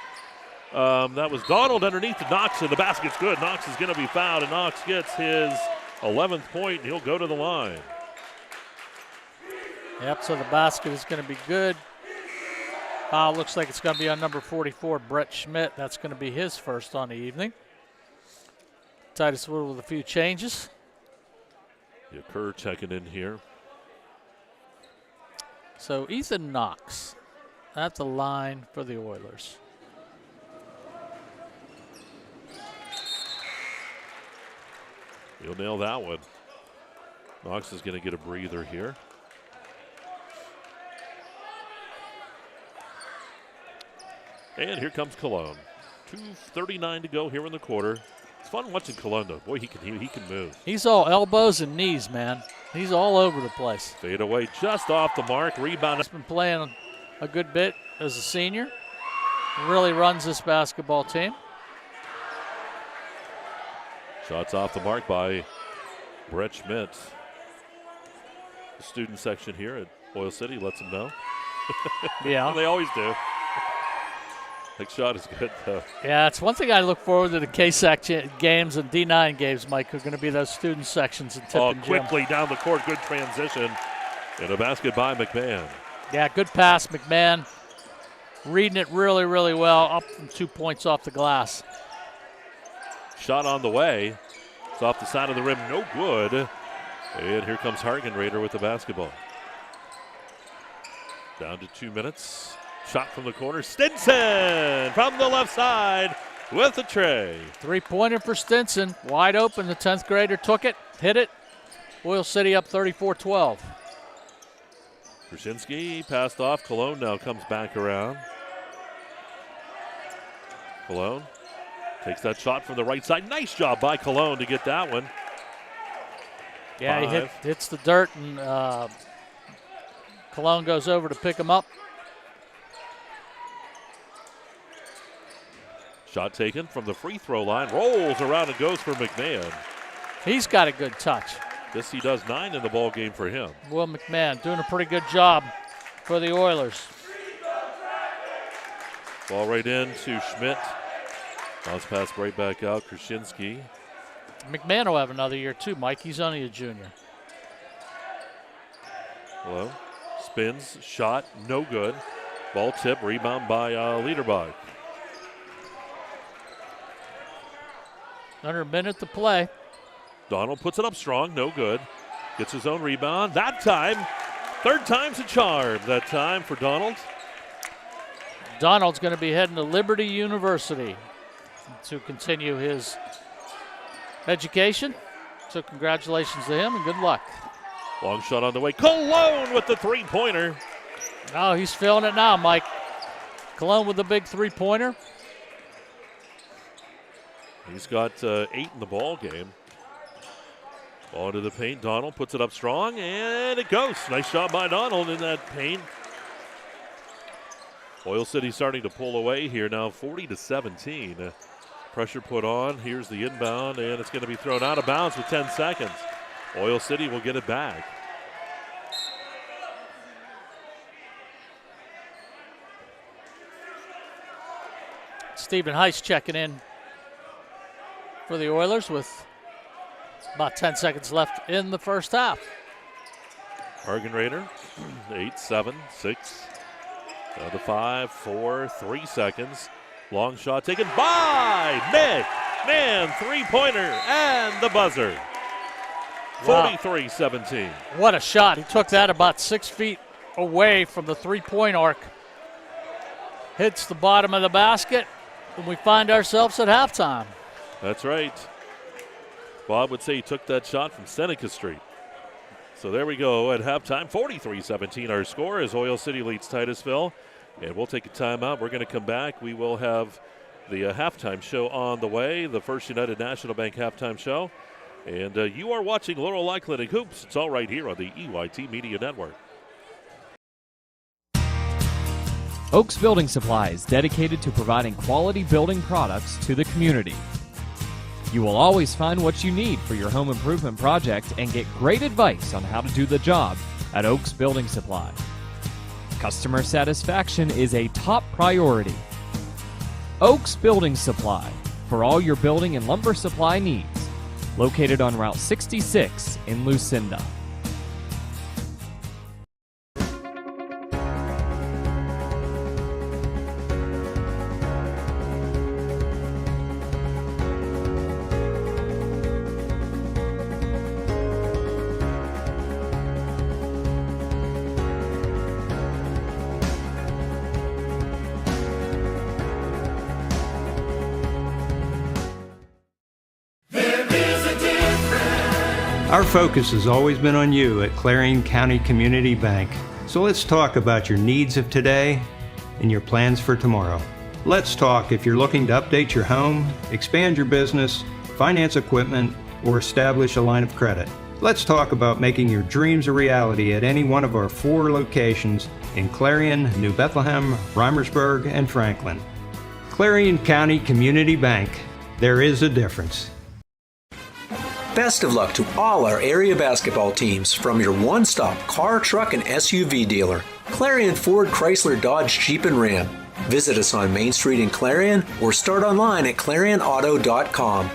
that was Donald underneath to Knox, and the basket's good. Knox is going to be fouled, and Knox gets his 11th point, and he'll go to the line. Yep, so the basket is going to be good. Foul looks like it's going to be on number 44, Brett Schmidt. That's going to be his first on the evening. Titusville with a few changes. Yeah, Kerr checking in here. So Ethan Knox at the line for the Oilers. He'll nail that one. Knox is going to get a breather here. And here comes Cologne. 2:39 to go here in the quarter. It's fun watching Cologne, though. Boy, he can move. He's all elbows and knees, man. He's all over the place. Fade away just off the mark. Rebound. He's been playing a good bit as a senior. Really runs this basketball team. Shots off the mark by Brett Schmidt. The student section here at Oil City lets them know. Yeah. They always do. Next shot is good, though. Yeah, it's one thing I look forward to the K-section games and D9 games, Mike, are going to be those student sections in Tip and Jim. Quickly down the court, good transition. And a basket by McMahon. Yeah, good pass, McMahon. Reading it really, really well, up from 2 points off the glass. Shot on the way. It's off the side of the rim, no good. And here comes Hargenrader with the basketball. Down to 2 minutes. Shot from the corner. Stinson from the left side with the tray. 3-pointer for Stinson. Wide open. The 10th grader took it, hit it. Oil City up 34-12. Krasinski passed off. Cologne now comes back around. Cologne takes that shot from the right side. Nice job by Cologne to get that one. Yeah, he hits the dirt, and Cologne goes over to pick him up. Shot taken from the free throw line. Rolls around and goes for McMahon. He's got a good touch. This he does 9 in the ball game for him. Will McMahon doing a pretty good job for the Oilers. Ball right in to Schmidt. Bounce pass right back out. Krasinski. McMahon will have another year too, Mike. He's only a junior. Hello. Spins. Shot. No good. Ball tip. Rebound by Liederbach. Under a minute to play. Donald puts it up strong. No good. Gets his own rebound. That time. Third time's a charm. That time for Donald. Donald's going to be heading to Liberty University to continue his education. So congratulations to him and good luck. Long shot on the way. Cologne with the three-pointer. Oh, he's feeling it now, Mike. Cologne with the big three-pointer. He's got 8 in the ball game. Ball into the paint. Donald puts it up strong, and it goes. Nice shot by Donald in that paint. Oil City starting to pull away here now, 40-17. Pressure put on. Here's the inbound, and it's going to be thrown out of bounds with 10 seconds. Oil City will get it back. Stephen Heiss checking in for the Oilers with about 10 seconds left in the first half. Hargenrader, 8, 7, 6, down to 5, 4, 3 seconds. Long shot taken by McMahon, three-pointer, and the buzzer. 43-17. What a shot. He took that about 6 feet away from the three-point arc. Hits the bottom of the basket, and we find ourselves at halftime. That's right. Bob would say he took that shot from Seneca Street. So there we go at halftime. 43-17 our score as Oil City leads Titusville. And we'll take a timeout. We're going to come back. We will have the halftime show on the way, the First United National Bank halftime show. And you are watching Laurel Clinic Hoops. It's all right here on the EYT Media Network. Oaks Building Supply is dedicated to providing quality building products to the community. You will always find what you need for your home improvement project and get great advice on how to do the job at Oaks Building Supply. Customer satisfaction is a top priority. Oaks Building Supply, for all your building and lumber supply needs. Located on Route 66 in Lucinda. Our focus has always been on you at Clarion County Community Bank. So let's talk about your needs of today and your plans for tomorrow. Let's talk if you're looking to update your home, expand your business, finance equipment, or establish a line of credit. Let's talk about making your dreams a reality at any one of our 4 locations in Clarion, New Bethlehem, Reimersburg, and Franklin. Clarion County Community Bank. There is a difference. Best of luck to all our area basketball teams from your one-stop car, truck, and SUV dealer, Clarion Ford, Chrysler, Dodge, Jeep, and Ram. Visit us on Main Street in Clarion or start online at ClarionAuto.com.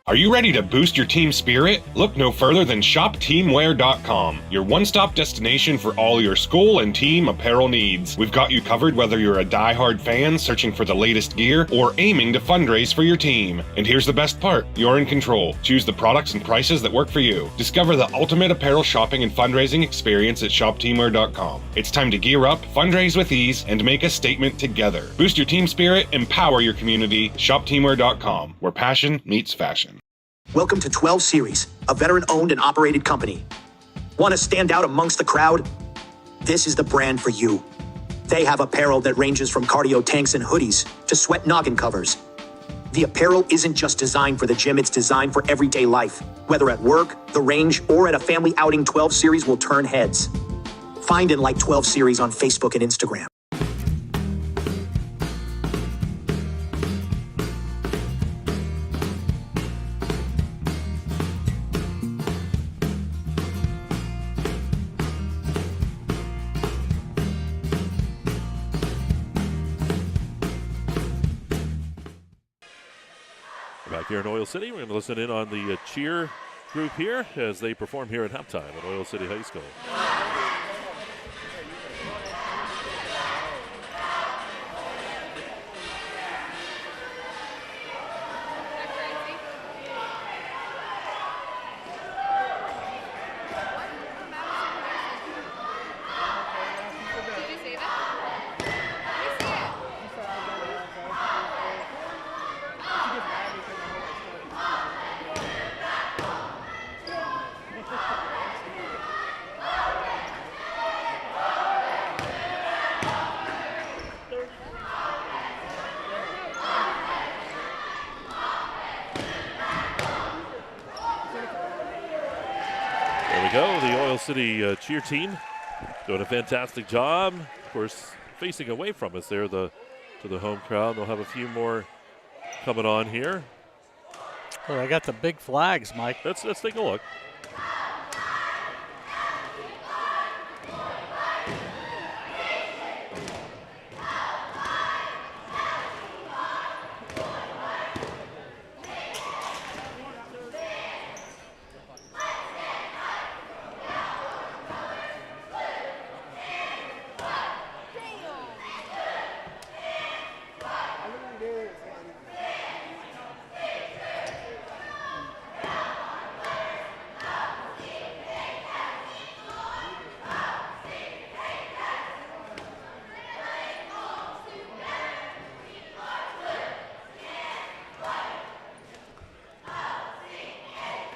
Are you ready to boost your team spirit? Look no further than ShopTeamwear.com, your one-stop destination for all your school and team apparel needs. We've got you covered whether you're a die-hard fan searching for the latest gear or aiming to fundraise for your team. And here's the best part, you're in control. Choose the products and prices that work for you. Discover the ultimate apparel shopping and fundraising experience at ShopTeamwear.com. It's time to gear up, fundraise with ease, and make a statement together. Boost your team spirit, empower your community. ShopTeamwear.com, where passion meets fashion. Welcome to 12 Series, a veteran-owned and operated company. Want to stand out amongst the crowd? This is the brand for you. They have apparel that ranges from cardio tanks and hoodies to sweat noggin covers. The apparel isn't just designed for the gym, it's designed for everyday life. Whether at work, the range, or at a family outing, 12 Series will turn heads. Find and like 12 Series on Facebook and Instagram. Back here in Oil City, we're going to listen in on the cheer group here as they perform here at halftime at Oil City High School. The Oil City cheer team doing a fantastic job. Of course, facing away from us there to the home crowd. They'll have a few more coming on here. Well, I got the big flags, Mike. Let's take a look.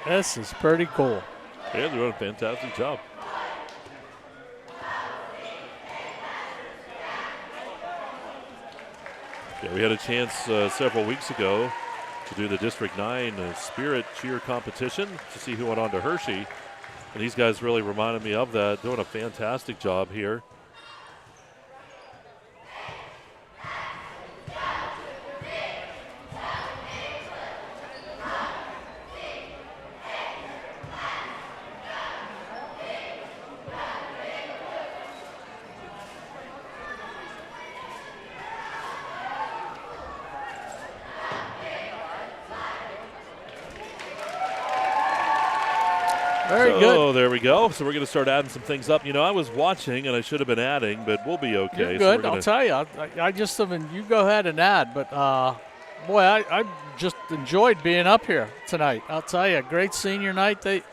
This is pretty cool. Yeah, they're doing a fantastic job. Yeah, we had a chance several weeks ago to do the District 9 Spirit Cheer competition to see who went on to Hershey. And these guys really reminded me of that, doing a fantastic job here. Very good. Oh, there we go. So we're going to start adding some things up. You know, I was watching, and I should have been adding, but we'll be okay. You're good. So I'll tell you. I just, I mean, you go ahead and add. But, boy, I just enjoyed being up here tonight. I'll tell you, great senior night. They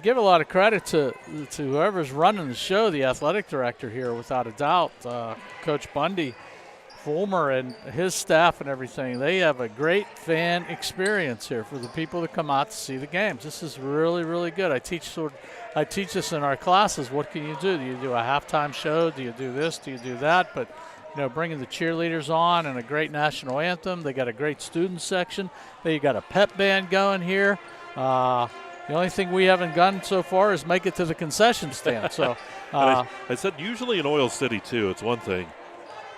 give a lot of credit to whoever's running the show, the athletic director here, without a doubt, Coach Bundy. Fulmer and his staff and everything, they have a great fan experience here for the people that come out to see the games. This is really, really good. I teach this in our classes. What can you do? Do you do a halftime show? Do you do this? Do you do that? But, you know, bringing the cheerleaders on and a great national anthem. They got a great student section. They got a pep band going here. The only thing we haven't done so far is make it to the concession stand. So I said usually in Oil City, too, it's one thing.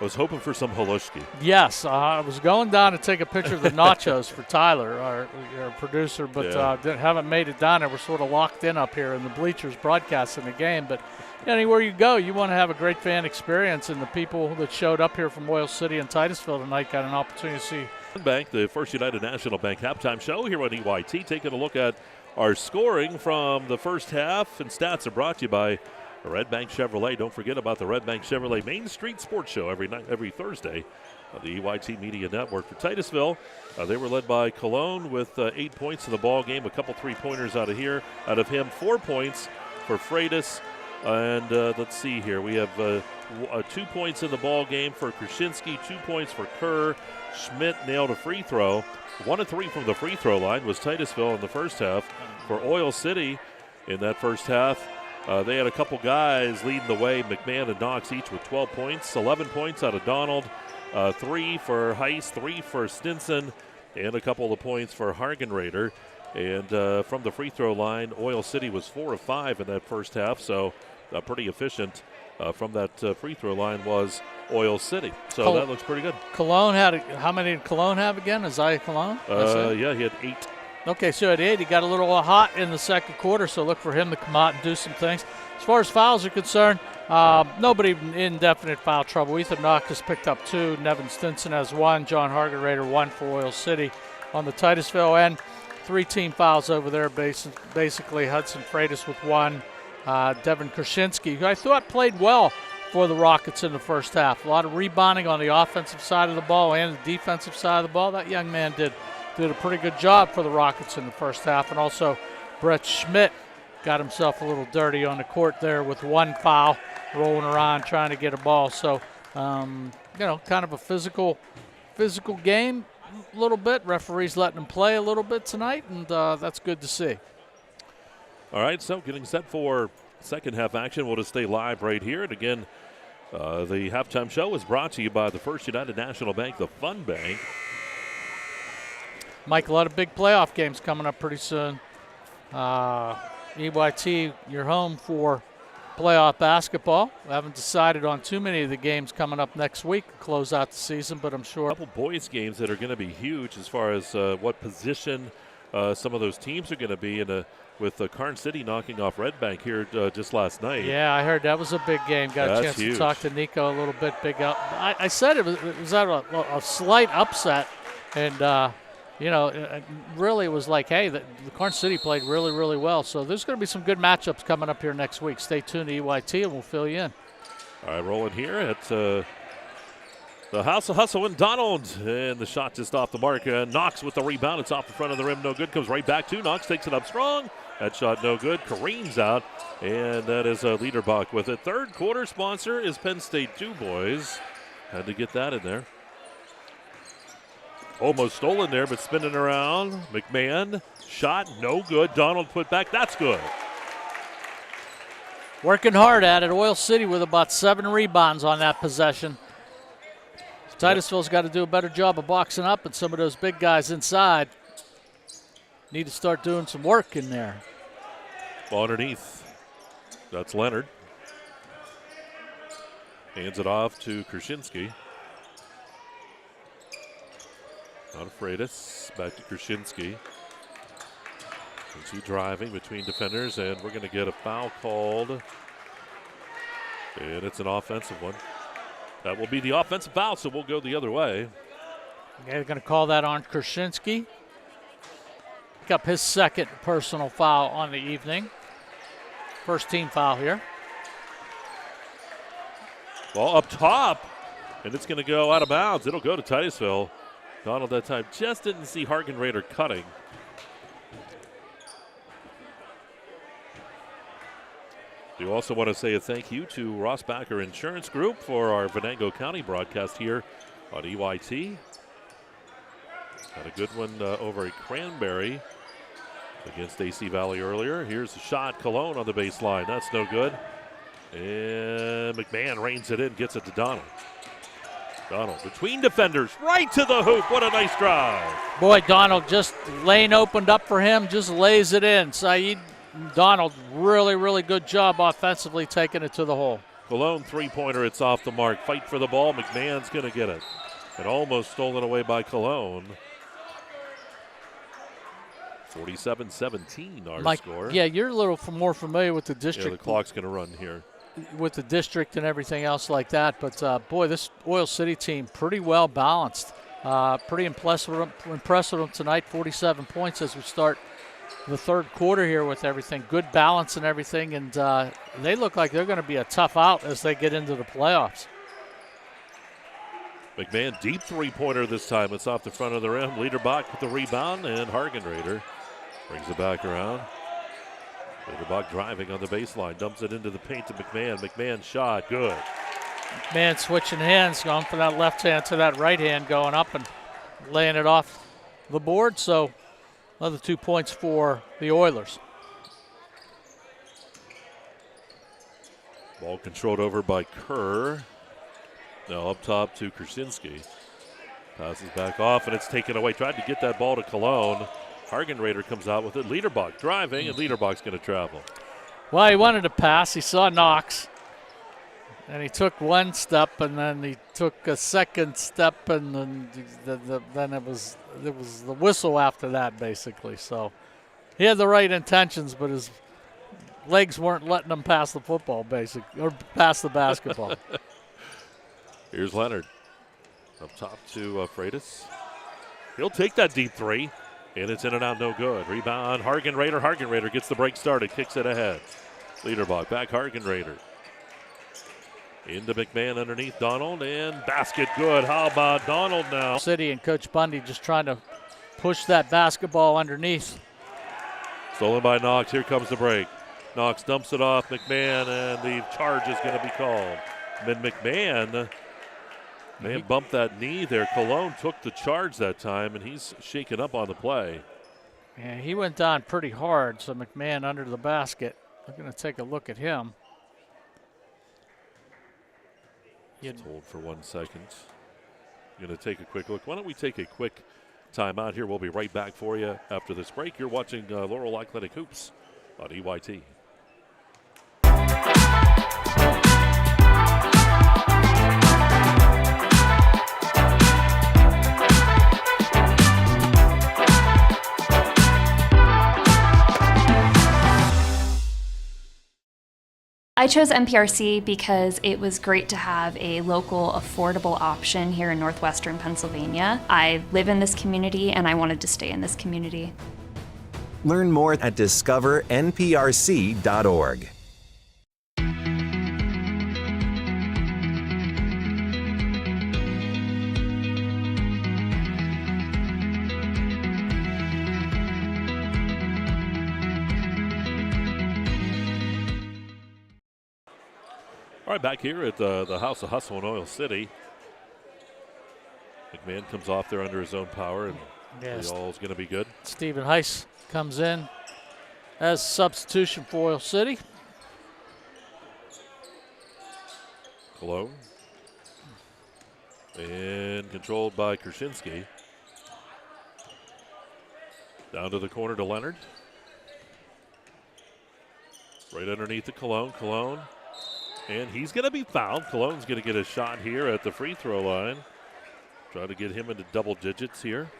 I was hoping for some halushki. Yes, I was going down to take a picture of the nachos for Tyler, our producer, but haven't made it down there. We're sort of locked in up here in the bleachers broadcasting the game. But anywhere you go, you want to have a great fan experience, and the people that showed up here from Oil City and Titusville tonight got an opportunity to see. Bank, the First United National Bank halftime show here on EYT, taking a look at our scoring from the first half, and stats are brought to you by Red Bank Chevrolet. Don't forget about the Red Bank Chevrolet Main Street Sports Show every Thursday on the EYT Media Network. For Titusville, they were led by Cologne with 8 points in the ball game. A couple three-pointers out of him. 4 points for Freitas. And let's see here. We have 2 points in the ball game for Krasinski, 2 points for Kerr. Schmidt nailed a free throw. 1 of 3 from the free throw line was Titusville in the first half. For Oil City in that first half, they had a couple guys leading the way, McMahon and Knox, each with 12 points. 11 points out of Donald, 3 for Heiss, 3 for Stinson, and a couple of points for Hargenrader. And from the free throw line, Oil City was 4 of 5 in that first half, so pretty efficient from that free throw line was Oil City. So that looks pretty good. Cologne had, how many did Cologne have again? Isaiah Cologne? Yeah, he had 8. Okay, so at 8, he got a little hot in the second quarter, so look for him to come out and do some things. As far as fouls are concerned, nobody in indefinite foul trouble. Ethan Knox has picked up 2. Nevin Stinson has 1. John Hargenrader 1 for Oil City on the Titusville end. 3 team fouls over there, basically Hudson Freitas with 1. Devin Krasinski, who I thought played well for the Rockets in the first half. A lot of rebounding on the offensive side of the ball and the defensive side of the ball. That young man did a pretty good job for the Rockets in the first half. And also Brett Schmidt got himself a little dirty on the court there with 1 foul, rolling around trying to get a ball. So, kind of a physical game a little bit. Referees letting them play a little bit tonight, and that's good to see. All right, so getting set for second half action. We'll just stay live right here. And again, the halftime show is brought to you by the First United National Bank, the Fun Bank. Mike, a lot of big playoff games coming up pretty soon. EYT, you're home for playoff basketball. We haven't decided on too many of the games coming up next week to close out the season, but I'm sure. A couple boys games that are going to be huge as far as what position some of those teams are going to be in with Karn City knocking off Red Bank here just last night. Yeah, I heard that was a big game. Got a chance to talk to Nico a little bit. Big up. I said it was a slight upset, and it really was like, hey, the Karn City played really, really well. So there's going to be some good matchups coming up here next week. Stay tuned to EYT, and we'll fill you in. All right, rolling here at the House of Hustle and Donald. And the shot just off the mark. Knox with the rebound. It's off the front of the rim. No good. Comes right back to Knox. Takes it up strong. That shot no good. Kareem's out. And that is Liederbach with it. Third quarter sponsor is Penn State 2 boys. Had to get that in there. Almost stolen there, but spinning around. McMahon, shot, no good. Donald put back, that's good. Working hard at it. Oil City with about 7 rebounds on that possession. Titusville's got to do a better job of boxing up, and some of those big guys inside need to start doing some work in there. Ball underneath. That's Leonard. Hands it off to Krasinski. Out of Freitas, back to Krasinski. And two driving between defenders, and we're going to get a foul called. And it's an offensive one. That will be the offensive foul, so we'll go the other way. Okay, they're going to call that on Krasinski. Pick up his second personal foul on the evening. First team foul here. Ball up top, and it's going to go out of bounds. It'll go to Titusville. Donald that time just didn't see Hargenrader cutting. We also want to say a thank you to Rossbacher Insurance Group for our Venango County broadcast here on EYT. Had a good one over at Cranberry against AC Valley earlier. Here's a shot, Cologne on the baseline. That's no good. And McMahon reins it in, gets it to Donald. Donald between defenders, right to the hoop. What a nice drive. Boy, Donald, just lane opened up for him, just lays it in. Saeed Donald, really, really good job offensively taking it to the hole. Cologne three-pointer, it's off the mark. Fight for the ball. McMahon's going to get it. And almost stolen away by Cologne. 47-17 our Mike, score. Yeah, you're a little more familiar with the district. Yeah, the clock's going to run here. With the district and everything else like that. But, boy, this Oil City team pretty well balanced. Pretty impressed with them tonight, 47 points as we start the third quarter here with everything. Good balance and everything, and they look like they're going to be a tough out as they get into the playoffs. McMahon, deep three-pointer this time. It's off the front of the rim. Liederbach with the rebound, and Hargenrader brings it back around. Liederbach driving on the baseline, dumps it into the paint to McMahon. McMahon shot, good. McMahon switching hands, going from that left hand to that right hand, going up and laying it off the board. So another 2 points for the Oilers. Ball controlled over by Kerr. Now up top to Krasinski. Passes back off, and it's taken away. Tried to get that ball to Cologne. Hargenrader comes out with it. Liederbach driving, and Liederbach's going to travel. Well, he wanted to pass. He saw Knox, and he took one step, and then he took a second step, and then it was the whistle after that, basically. So he had the right intentions, but his legs weren't letting him pass the football, basically, or pass the basketball. Here's Leonard. Up top to Freitas. He'll take that deep three, and it's in and out, no good. Rebound, Hargenrader. Hargenrader gets the break started, kicks it ahead. Liederbach back, Hargenrader. Into McMahon underneath Donald, and basket good. How about Donald now? City and Coach Bundy just trying to push that basketball underneath. Stolen by Knox. Here comes the break. Knox dumps it off McMahon, and the charge is going to be called. And then McMahon bumped that knee there. Cologne took the charge that time, and he's shaken up on the play. Yeah, he went down pretty hard, so McMahon under the basket. I'm going to take a look at him. Hold for 1 second. I'm going to take a quick look. Why don't we take a quick timeout here? We'll be right back for you after this break. You're watching Laurel Athletic Hoops on EYT. I chose MPRC because it was great to have a local, affordable option here in northwestern Pennsylvania. I live in this community and I wanted to stay in this community. Learn more at discovernprc.org. All right, back here at the House of Hustle in Oil City. McMahon comes off there under his own power, and all's going to be good. Stephen Heiss comes in as substitution for Oil City. Cologne. And controlled by Krasinski. Down to the corner to Leonard. Right underneath the Cologne. Cologne. And he's going to be fouled. Cologne's going to get a shot here at the free throw line. Try to get him into double digits here.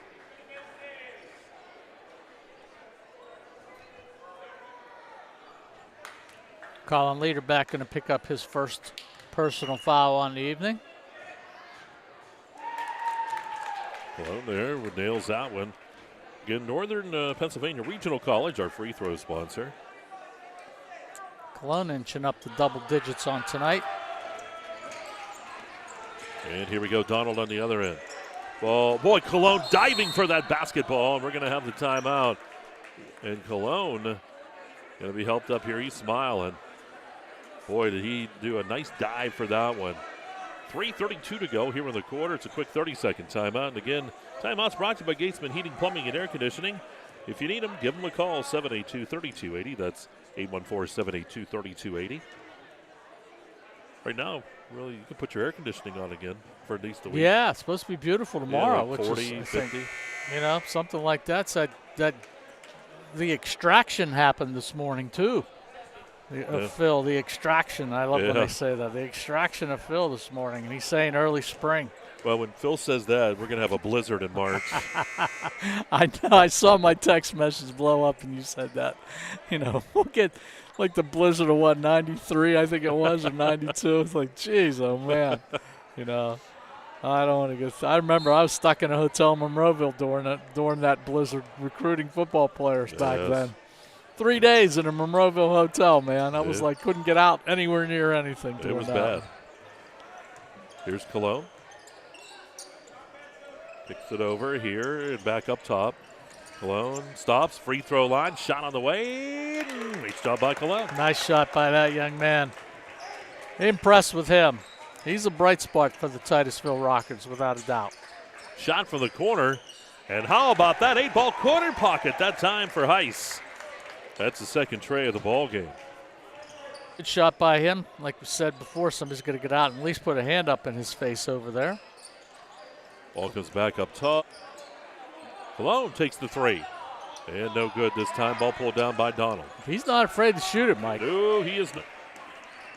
Colin Liederbach going to pick up his first personal foul on the evening. Cologne there nails that one. Again, Northern Pennsylvania Regional College, our free throw sponsor. Cologne inching up to double digits on tonight. And here we go, Donald on the other end. Well, boy, Cologne diving for that basketball, and we're going to have the timeout. And Cologne going to be helped up here. He's smiling. Boy, did he do a nice dive for that one. 3:32 to go here in the quarter. It's a quick 30-second timeout. And again, timeout's brought to you by Gatesman Heating, Plumbing, and Air Conditioning. If you need them, give them a call, 782-3280. That's 814-782-3280. Right now, really, you can put your air conditioning on again for at least a week. Yeah, it's supposed to be beautiful tomorrow, like which 40, is, I 50. think, something like that. So that the extraction happened this morning too. Phil, the extraction. I love when they say that. The extraction of Phil this morning, and he's saying early spring. Well, when Phil says that, we're going to have a blizzard in March. I know. I saw my text message blow up, and you said that. We'll get like the blizzard of 93, I think it was, or 92. It's like, geez, oh man. I don't want to get. I remember I was stuck in a hotel in Monroeville during that blizzard, recruiting football players back then. 3 days in a Monroeville hotel, man. I was like, couldn't get out anywhere near anything. It was bad. Here's Cologne. Kicks it over here and back up top. Cologne stops, free throw line, shot on the way. Reached out by Cologne. Nice shot by that young man. Impressed with him. He's a bright spot for the Titusville Rockets, without a doubt. Shot from the corner. And how about that 8-ball corner pocket that time for Heiss? That's the second tray of the ball game. Good shot by him. Like we said before, somebody's going to get out and at least put a hand up in his face over there. Ball comes back up top. Cologne takes the three. And no good this time. Ball pulled down by Donald. He's not afraid to shoot it, Mike. No, he is not.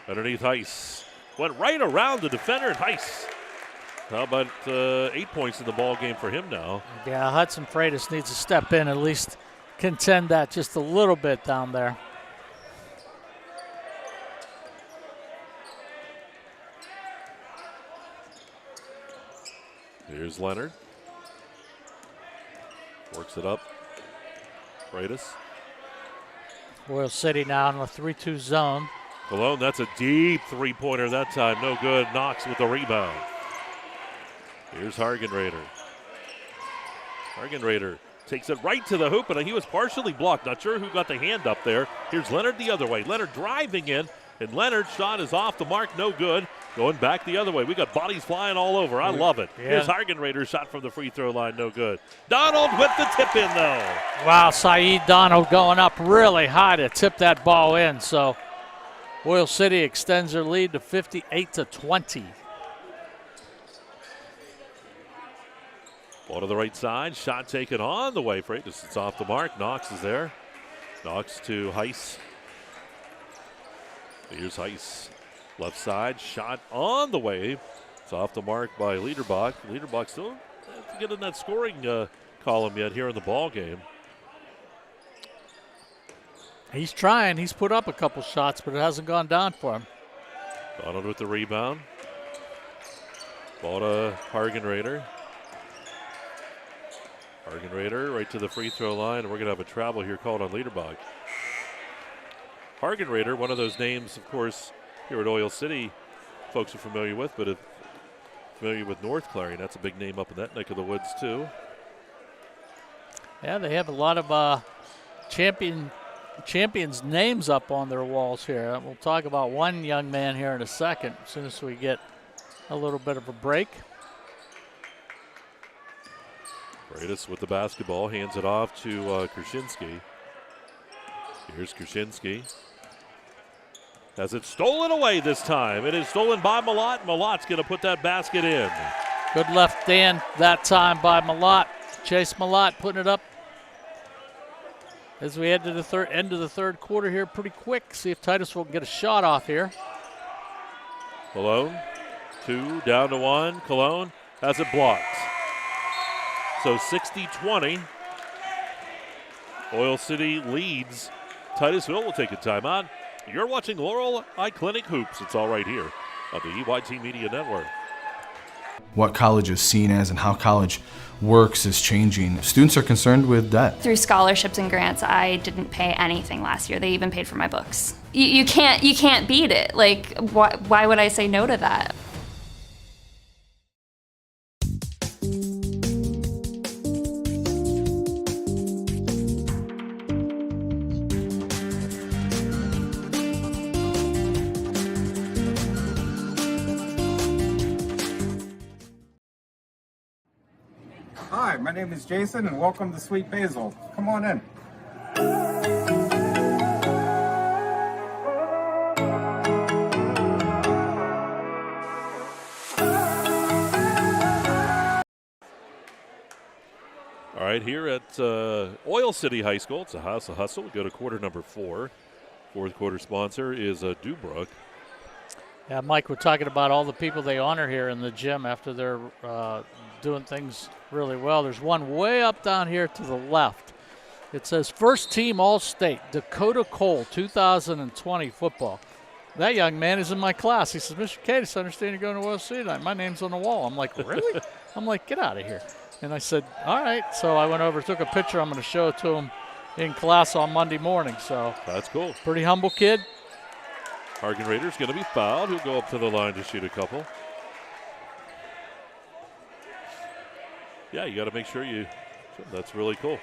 Underneath Heiss. Went right around the defender at Heiss. How about 8 points in the ball game for him now? Yeah, Hudson Freitas needs to step in, at least contend that just a little bit down there. Here's Leonard. Works it up. Freitas. Royal City now in the 3-2 zone. Cologne, that's a deep three-pointer that time. No good. Knox with the rebound. Here's Hargenrader. Hargenrader takes it right to the hoop, and he was partially blocked. Not sure who got the hand up there. Here's Leonard the other way. Leonard driving in, and Leonard's shot is off the mark. No good. Going back the other way. We got bodies flying all over. I love it. Yeah. Here's Hargenrader's shot from the free throw line. No good. Donald with the tip in, though. Wow, Saeed Donald going up really high to tip that ball in. So Royal City extends their lead to 58-20. Ball to the right side. Shot taken on the way. Freitas, it's off the mark. Knox is there. Knox to Heiss. Here's Heiss. Left side. Shot on the way. It's off the mark by Liederbach. Liederbach still hasn't get in that scoring column yet here in the ball game. He's trying. He's put up a couple shots, but it hasn't gone down for him. Donald with the rebound. Ball to Hargenrader. Hargenrader right to the free throw line, and we're going to have a travel here called on Liederbach. Hargenrader, one of those names, of course, here at Oil City, folks are familiar with, but if familiar with North Clarion, that's a big name up in that neck of the woods, too. Yeah, they have a lot of champions' names up on their walls here. We'll talk about one young man here in a second, as soon as we get a little bit of a break. Freitas with the basketball, hands it off to Krasinski. Here's Krasinski. Has it stolen away this time. It is stolen by Malott. Malott's going to put that basket in. Good left hand that time by Malott. Chase Malott putting it up as we head to the end of the third quarter here pretty quick. See if Titusville can get a shot off here. Cologne, 2, down to 1. Cologne has it blocked. So 60-20. Oil City leads. Titusville will take a timeout. You're watching Laurel Eye Clinic Hoops. It's all right here on the EYT Media Network. What college is seen as and how college works is changing. Students are concerned with debt. Through scholarships and grants, I didn't pay anything last year. They even paid for my books. You can't beat it. Like, why would I say no to that? Hi, my name is Jason, and welcome to Sweet Basil. Come on in. right here at Oil City High School. It's a House of Hustle. We go to quarter number 4. Fourth quarter sponsor is Dubrook. Yeah, Mike, we're talking about all the people they honor here in the gym after they're doing things really well. There's one way up down here to the left. It says First Team All-State, Dakota Cole, 2020 football. That young man is in my class. He says, Mr. Cadis, I understand you're going to Oil City tonight. My name's on the wall. I'm like, really? I'm like, get out of here. And I said, all right. So I went over, took a picture. I'm going to show it to him in class on Monday morning. So that's cool. Pretty humble kid. Hargan Rader's going to be fouled. He'll go up to the line to shoot a couple. Yeah, you got to make sure you. That's really cool.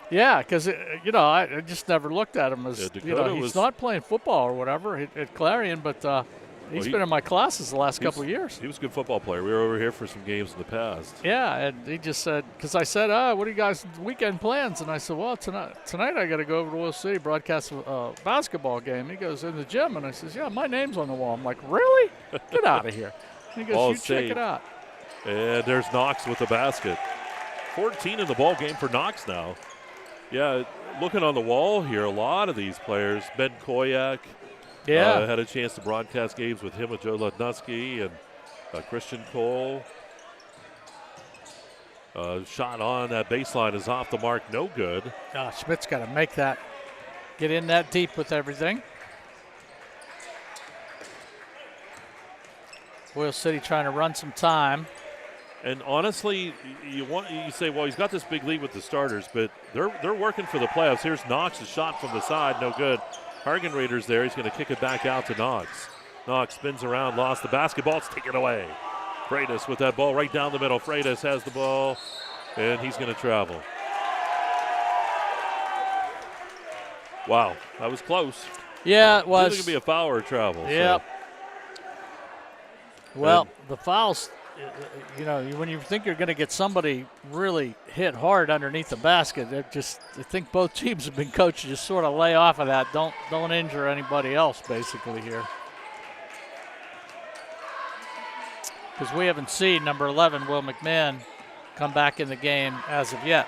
Yeah, because, I just never looked at him as, he's not playing football or whatever at Clarion, but he's been in my classes the last couple of years. He was a good football player. We were over here for some games in the past. Yeah, and he just said, because I said, what are you guys' weekend plans? And I said, well, tonight I got to go over to Oil City, broadcast a basketball game. He goes, in the gym. And I says, yeah, my name's on the wall. I'm like, really? Get out of here. And he goes, check it out. And there's Knox with the basket. 14 in the ball game for Knox now. Yeah, looking on the wall here, a lot of these players, Ben Koyak, had a chance to broadcast games with him, with Joe Ludnowski and Christian Cole. Shot on that baseline is off the mark, no good. Schmidt's got to make that, get in that deep with everything. Oil City trying to run some time. And honestly, you say, well, he's got this big lead with the starters, but they're working for the playoffs. Here's Knox's shot from the side, no good. Hargan Rader's there. He's going to kick it back out to Knox. Knox spins around, lost the basketball. It's taken away. Freitas with that ball right down the middle. Freitas has the ball, and he's going to travel. Wow, that was close. Yeah, it was. It's going to be a foul or a travel. Yep. So. Well, the fouls. When you think you're going to get somebody really hit hard underneath the basket, I think both teams have been coached to just sort of lay off of that. Don't injure anybody else, basically, here. Because we haven't seen number 11, Will McMahon, come back in the game as of yet.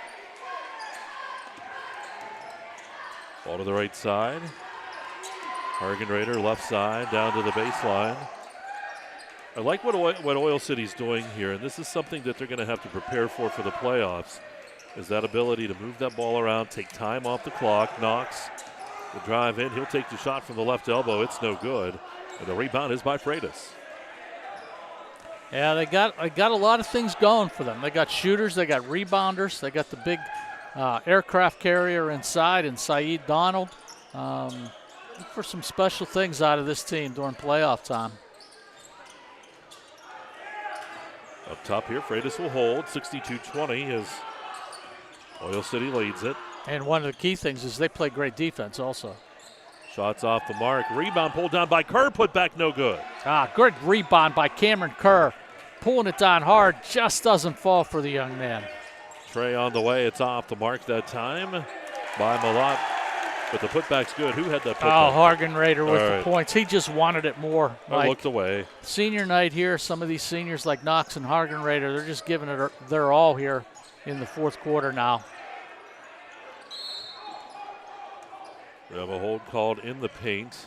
Ball to the right side. Hargan Rader left side down to the baseline. I like what Oil City's doing here, and this is something that they're going to have to prepare for the playoffs, is that ability to move that ball around, take time off the clock. Knox will drive in. He'll take the shot from the left elbow. It's no good. And the rebound is by Freitas. Yeah, they got a lot of things going for them. They got shooters. They got rebounders. They got the big aircraft carrier inside and Saeed Donald. Look for some special things out of this team during playoff time. Up top here, Freitas will hold. 62-20 as Oil City leads it. And one of the key things is they play great defense also. Shots off the mark. Rebound pulled down by Kerr, put back no good. Good rebound by Cameron Kerr. Pulling it down hard, just doesn't fall for the young man. Trey on the way. It's off the mark that time by Malott. But the putback's good. Who had that putback? Hargan Rader with the points. He just wanted it more. I looked away. Senior night here, some of these seniors like Knox and Hargan Rader, they're just giving it their all here in the fourth quarter now. We have a hold called in the paint.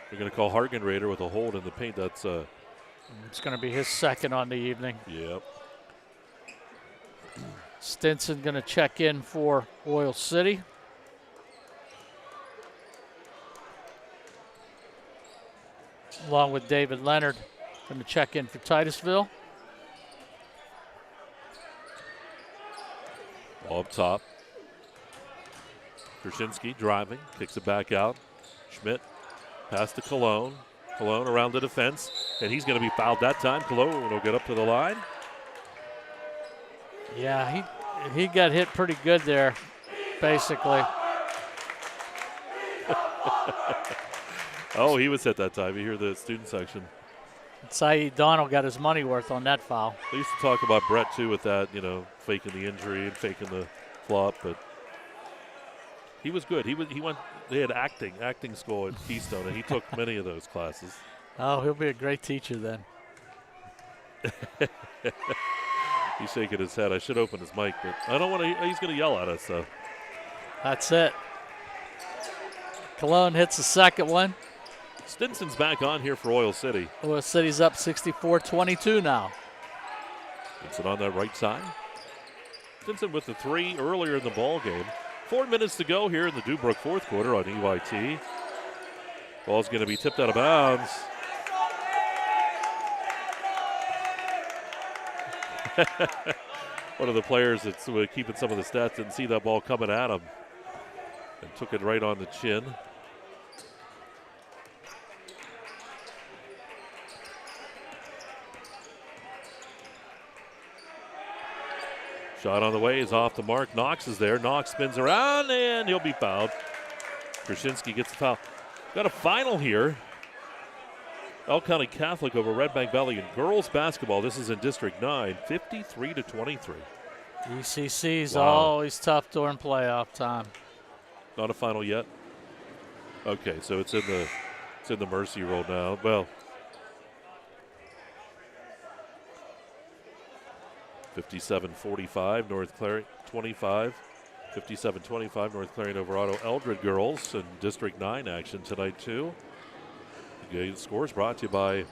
They're going to call Hargan Rader with a hold in the paint. That's it's going to be his second on the evening. Yep. Stinson going to check in for Oil City. Along with David Leonard, going to check in for Titusville. Ball up top. Krasinski driving, kicks it back out. Schmidt pass to Cologne. Cologne around the defense, and he's going to be fouled that time. Cologne will get up to the line. Yeah, he got hit pretty good there, basically. Oh, he was hit that time. You hear the student section. Saeed Donald got his money worth on that foul. They used to talk about Brett, too, with that, faking the injury and faking the flop, but he was good. They had acting school at Keystone, and he took many of those classes. Oh, he'll be a great teacher then. He's shaking his head. I should open his mic, but I don't want to. He's going to yell at us, so. That's it. Cologne hits the second one. Stinson's back on here for Oil City. Oil City's up 64-22 now. Stinson on that right side. Stinson with the 3 earlier in the ball game. 4 minutes to go here in the Dubrook fourth quarter on EYT. Ball's going to be tipped out of bounds. One of the players that's keeping some of the stats didn't see that ball coming at him and took it right on the chin. Shot on the way is off the mark. Knox is there. Knox spins around and he'll be fouled. Krasinski gets the foul. Got a final here. Elk County Catholic over Red Bank Valley in girls basketball. This is in District 9, 53-23. ECC's always tough during playoff time. Not a final yet. Okay, so it's in the mercy roll now. Well, 57-45 North Clarion 25. 57-25 North Clarion over Otto Eldred girls in District 9 action tonight too. The scores brought to you by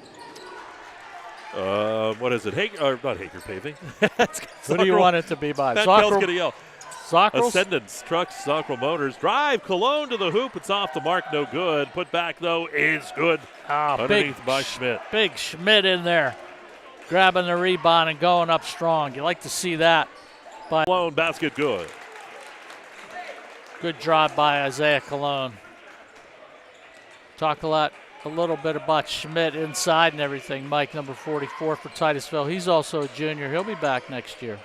what is it? Not Hager Paving. What do you want it to be by? Matt Kell's going to yell. Zockrell's? Ascendance Trucks, Zockrell Motors. Drive Cologne to the hoop. It's off the mark. No good. Put back, though, is good. Underneath by Schmidt. Big Schmidt in there. Grabbing the rebound and going up strong. You like to see that. But Cologne basket good. Good drive by Isaiah Cologne. Talk a little bit about Schmidt inside and everything. Mike, number 44 for Titusville. He's also a junior. He'll be back next year.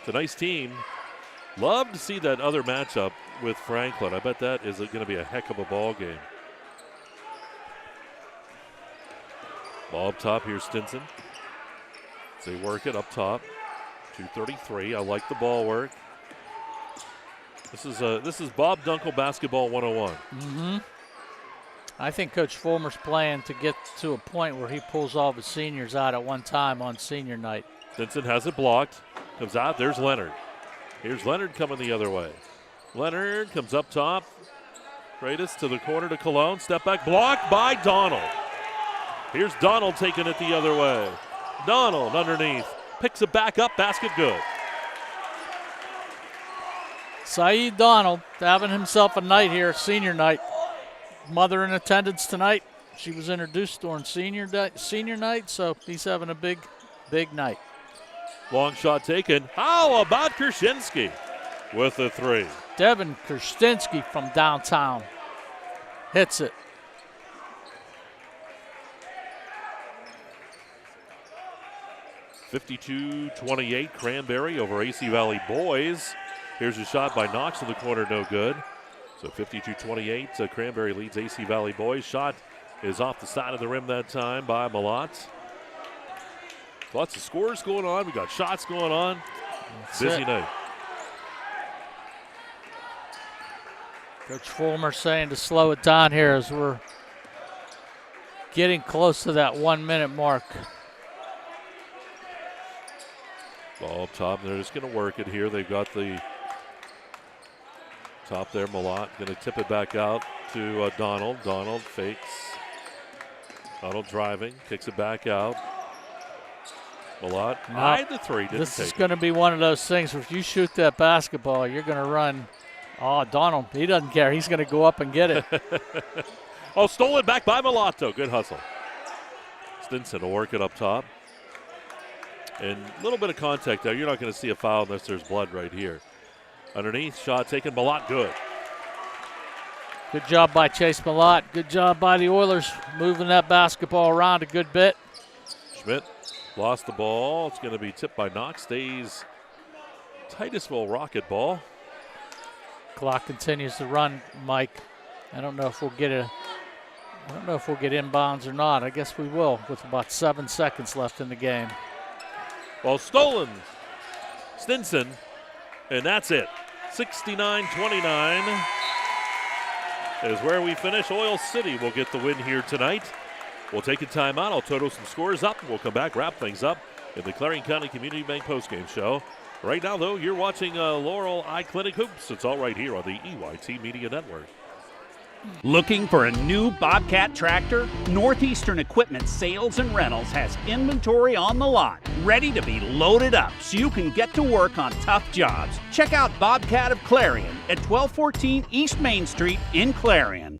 It's a nice team. Love to see that other matchup with Franklin. I bet that is going to be a heck of a ball game. Ball up top here, Stinson. They work it up top. 2:33. I like the ball work. This is Bob Dunkel basketball 101. Mm-hmm. I think Coach Fulmer's playing to get to a point where he pulls all the seniors out at one time on senior night. Stinson has it blocked. Comes out. There's Leonard. Here's Leonard coming the other way. Leonard comes up top. Freitas to the corner to Cologne. Step back. Blocked by Donald. Here's Donald taking it the other way. Donald underneath. Picks it back up. Basket good. Saeed Donald having himself a night here, senior night. Mother in attendance tonight. She was introduced during senior night, so he's having a big night. Long shot taken. How about Krasinski with the 3? Devin Krasinski from downtown hits it. (52-28) Cranberry over AC Valley boys. Here's a shot by Knox in the corner, no good. So 52-28, Cranberry leads AC Valley boys. Shot is off the side of the rim that time by Malott. Lots of scores going on. We got shots going on. Busy night. Coach Fulmer saying to slow it down here as we're getting close to that 1 minute mark. Ball up top. They're just going to work it here. They've got the top there. Malott going to tip it back out to Donald. Donald fakes. Donald driving. Kicks it back out. Malott eyed the 3. This is going to be one of those things where if you shoot that basketball, you're going to run. Oh, Donald, he doesn't care. He's going to go up and get it. Stolen back by Malotto. Good hustle. Stinson will work it up top. And a little bit of contact there. You're not going to see a foul unless there's blood right here. Underneath, shot taken. Malott, good. Good job by Chase Malott. Good job by the Oilers moving that basketball around a good bit. Schmidt lost the ball. It's going to be tipped by Knox. Stays Titusville Rocket ball. Clock continues to run, Mike. I don't know if we'll get inbounds or not. I guess we will with about 7 seconds left in the game. Well, stolen. Stinson. And that's it. 69-29 is where we finish. Oil City will get the win here tonight. We'll take a timeout. I'll total some scores up, and we'll come back, wrap things up in the Clarion County Community Bank postgame show. Right now, though, you're watching Laurel Eye Clinic Hoops. It's all right here on the EYT Media Network. Looking for a new Bobcat tractor? Northeastern Equipment Sales and Rentals has inventory on the lot, ready to be loaded up so you can get to work on tough jobs. Check out Bobcat of Clarion at 1214 East Main Street in Clarion.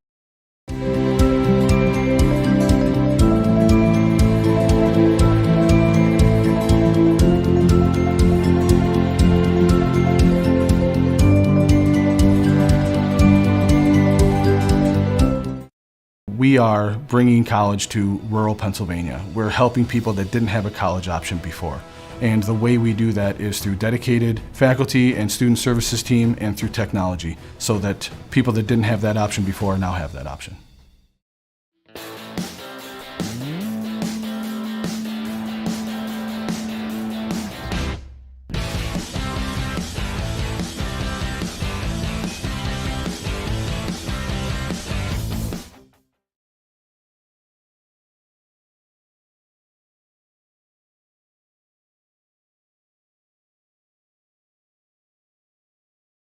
We are bringing college to rural Pennsylvania. We're helping people that didn't have a college option before. And the way we do that is through dedicated faculty and student services team and through technology, so that people that didn't have that option before now have that option.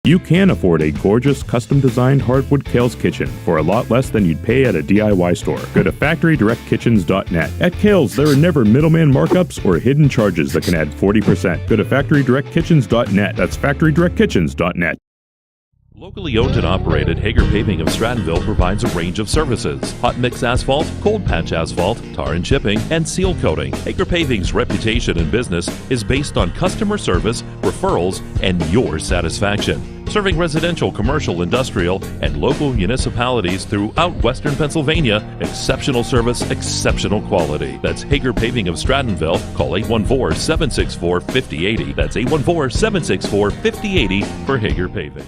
You can afford a gorgeous, custom-designed hardwood Kale's kitchen for a lot less than you'd pay at a DIY store. Go to FactoryDirectKitchens.net. At Kale's, there are never middleman markups or hidden charges that can add 40%. Go to FactoryDirectKitchens.net. That's FactoryDirectKitchens.net. Locally owned and operated, Hager Paving of Strattonville provides a range of services: hot mix asphalt, cold patch asphalt, tar and chipping, and seal coating. Hager Paving's reputation in business is based on customer service, referrals, and your satisfaction. Serving residential, commercial, industrial, and local municipalities throughout Western Pennsylvania, exceptional service, exceptional quality. That's Hager Paving of Strattonville. Call 814-764-5080. That's 814-764-5080 for Hager Paving.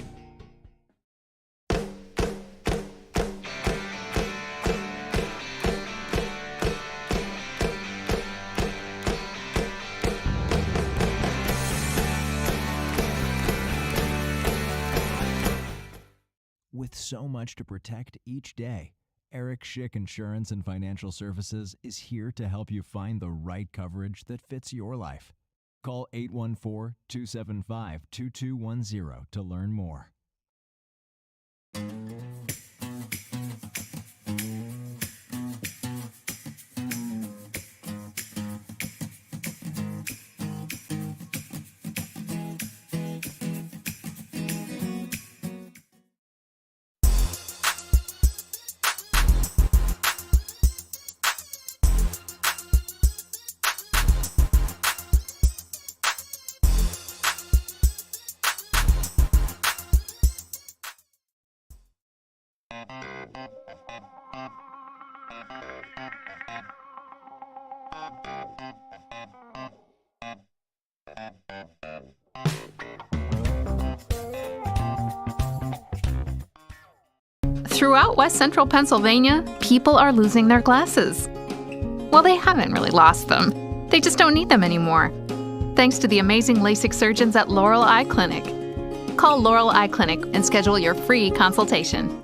With so much to protect each day, Eric Schick Insurance and Financial Services is here to help you find the right coverage that fits your life. Call 814-275-2210 to learn more. Throughout West Central Pennsylvania, people are losing their glasses. Well, they haven't really lost them. They just don't need them anymore. Thanks to the amazing LASIK surgeons at Laurel Eye Clinic. Call Laurel Eye Clinic and schedule your free consultation.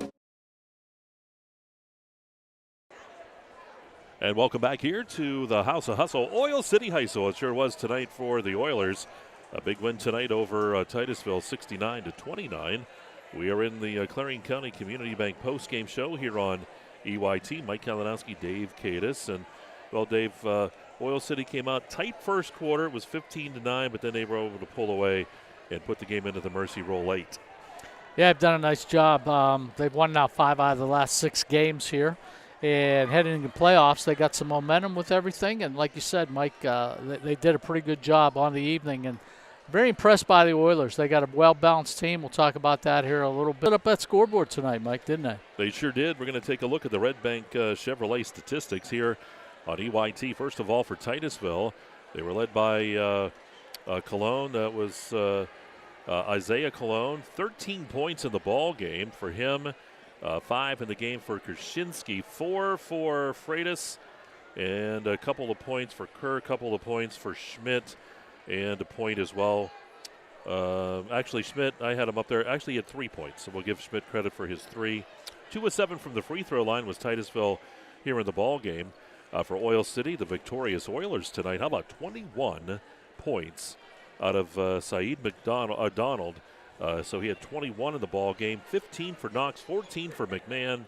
And welcome back here to the House of Hustle, Oil City High School. It sure was tonight for the Oilers. A big win tonight over Titusville, 69-29. We are in the Clarion County Community Bank postgame show here on EYT. Mike Kalinowski, Dave Cadis. And, well, Dave, Oil City came out tight first quarter. It was 15-9, but then they were able to pull away and put the game into the mercy roll late. Yeah, they've done a nice job. They've won now 5 out of the last 6 games here. And heading into playoffs, they got some momentum with everything. And like you said, Mike, they did a pretty good job on the evening. And very impressed by the Oilers. They got a well-balanced team. We'll talk about that here a little bit. Put up that scoreboard tonight, Mike, didn't they? They sure did. We're going to take a look at the Red Bank Chevrolet statistics here on EYT. First of all, for Titusville, they were led by Cologne. That was Isaiah Cologne. 13 points in the ball game for him. 5 in the game for Krasinski. 4 for Freitas. And a couple of points for Kerr. A couple of points for Schmidt. And a point as well. Actually, Schmidt, I had him up there. Actually, he had 3 points, so we'll give Schmidt credit for his 3. 2 of 7 from the free throw line was Titusville here in the ball game. For Oil City, the victorious Oilers tonight. How about 21 points out of Saeed McDonald? So he had 21 in the ball game, 15 for Knox, 14 for McMahon,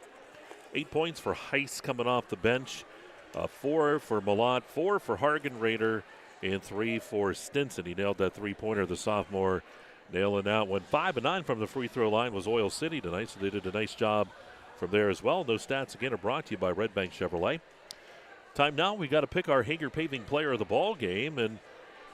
8 points for Heiss coming off the bench, 4 for Malott, 4 for Hargan Raider, and 3 for Stinson. He nailed that three-pointer, the sophomore, nailing that one. 5 of 9 from the free throw line was Oil City tonight, so they did a nice job from there as well. Those stats, again, are brought to you by Red Bank Chevrolet. Time now, we got to pick our Hager Paving player of the ball game, and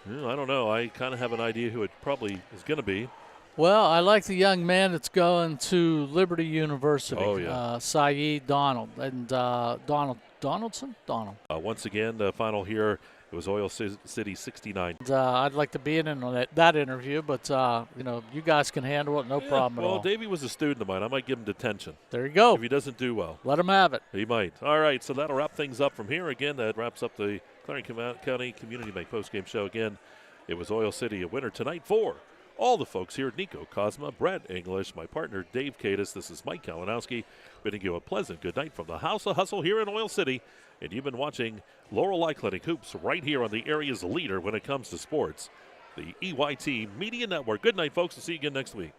I don't know. I kind of have an idea who it probably is going to be. Well, I like the young man that's going to Liberty University, Oh, yeah. Saeed Donald, and Donaldson? Donald. Once again, the final here, it was Oil City 69. And, I'd like to be in on that interview, but, you guys can handle it, no problem at all. Well, Davey was a student of mine. I might give him detention. There you go. If he doesn't do well. Let him have it. He might. All right, so that'll wrap things up from here. Again, that wraps up the Clarion County Community Bank postgame show. Again, it was Oil City a winner tonight for all the folks here, Nico Cosma, Brett English, my partner Dave Kadis. This is Mike Kalinowski, bidding you a pleasant good night from the House of Hustle here in Oil City. And you've been watching Laurel Eye Clinic Hoops right here on the area's leader when it comes to sports, the EYT Media Network. Good night, folks. We'll see you again next week.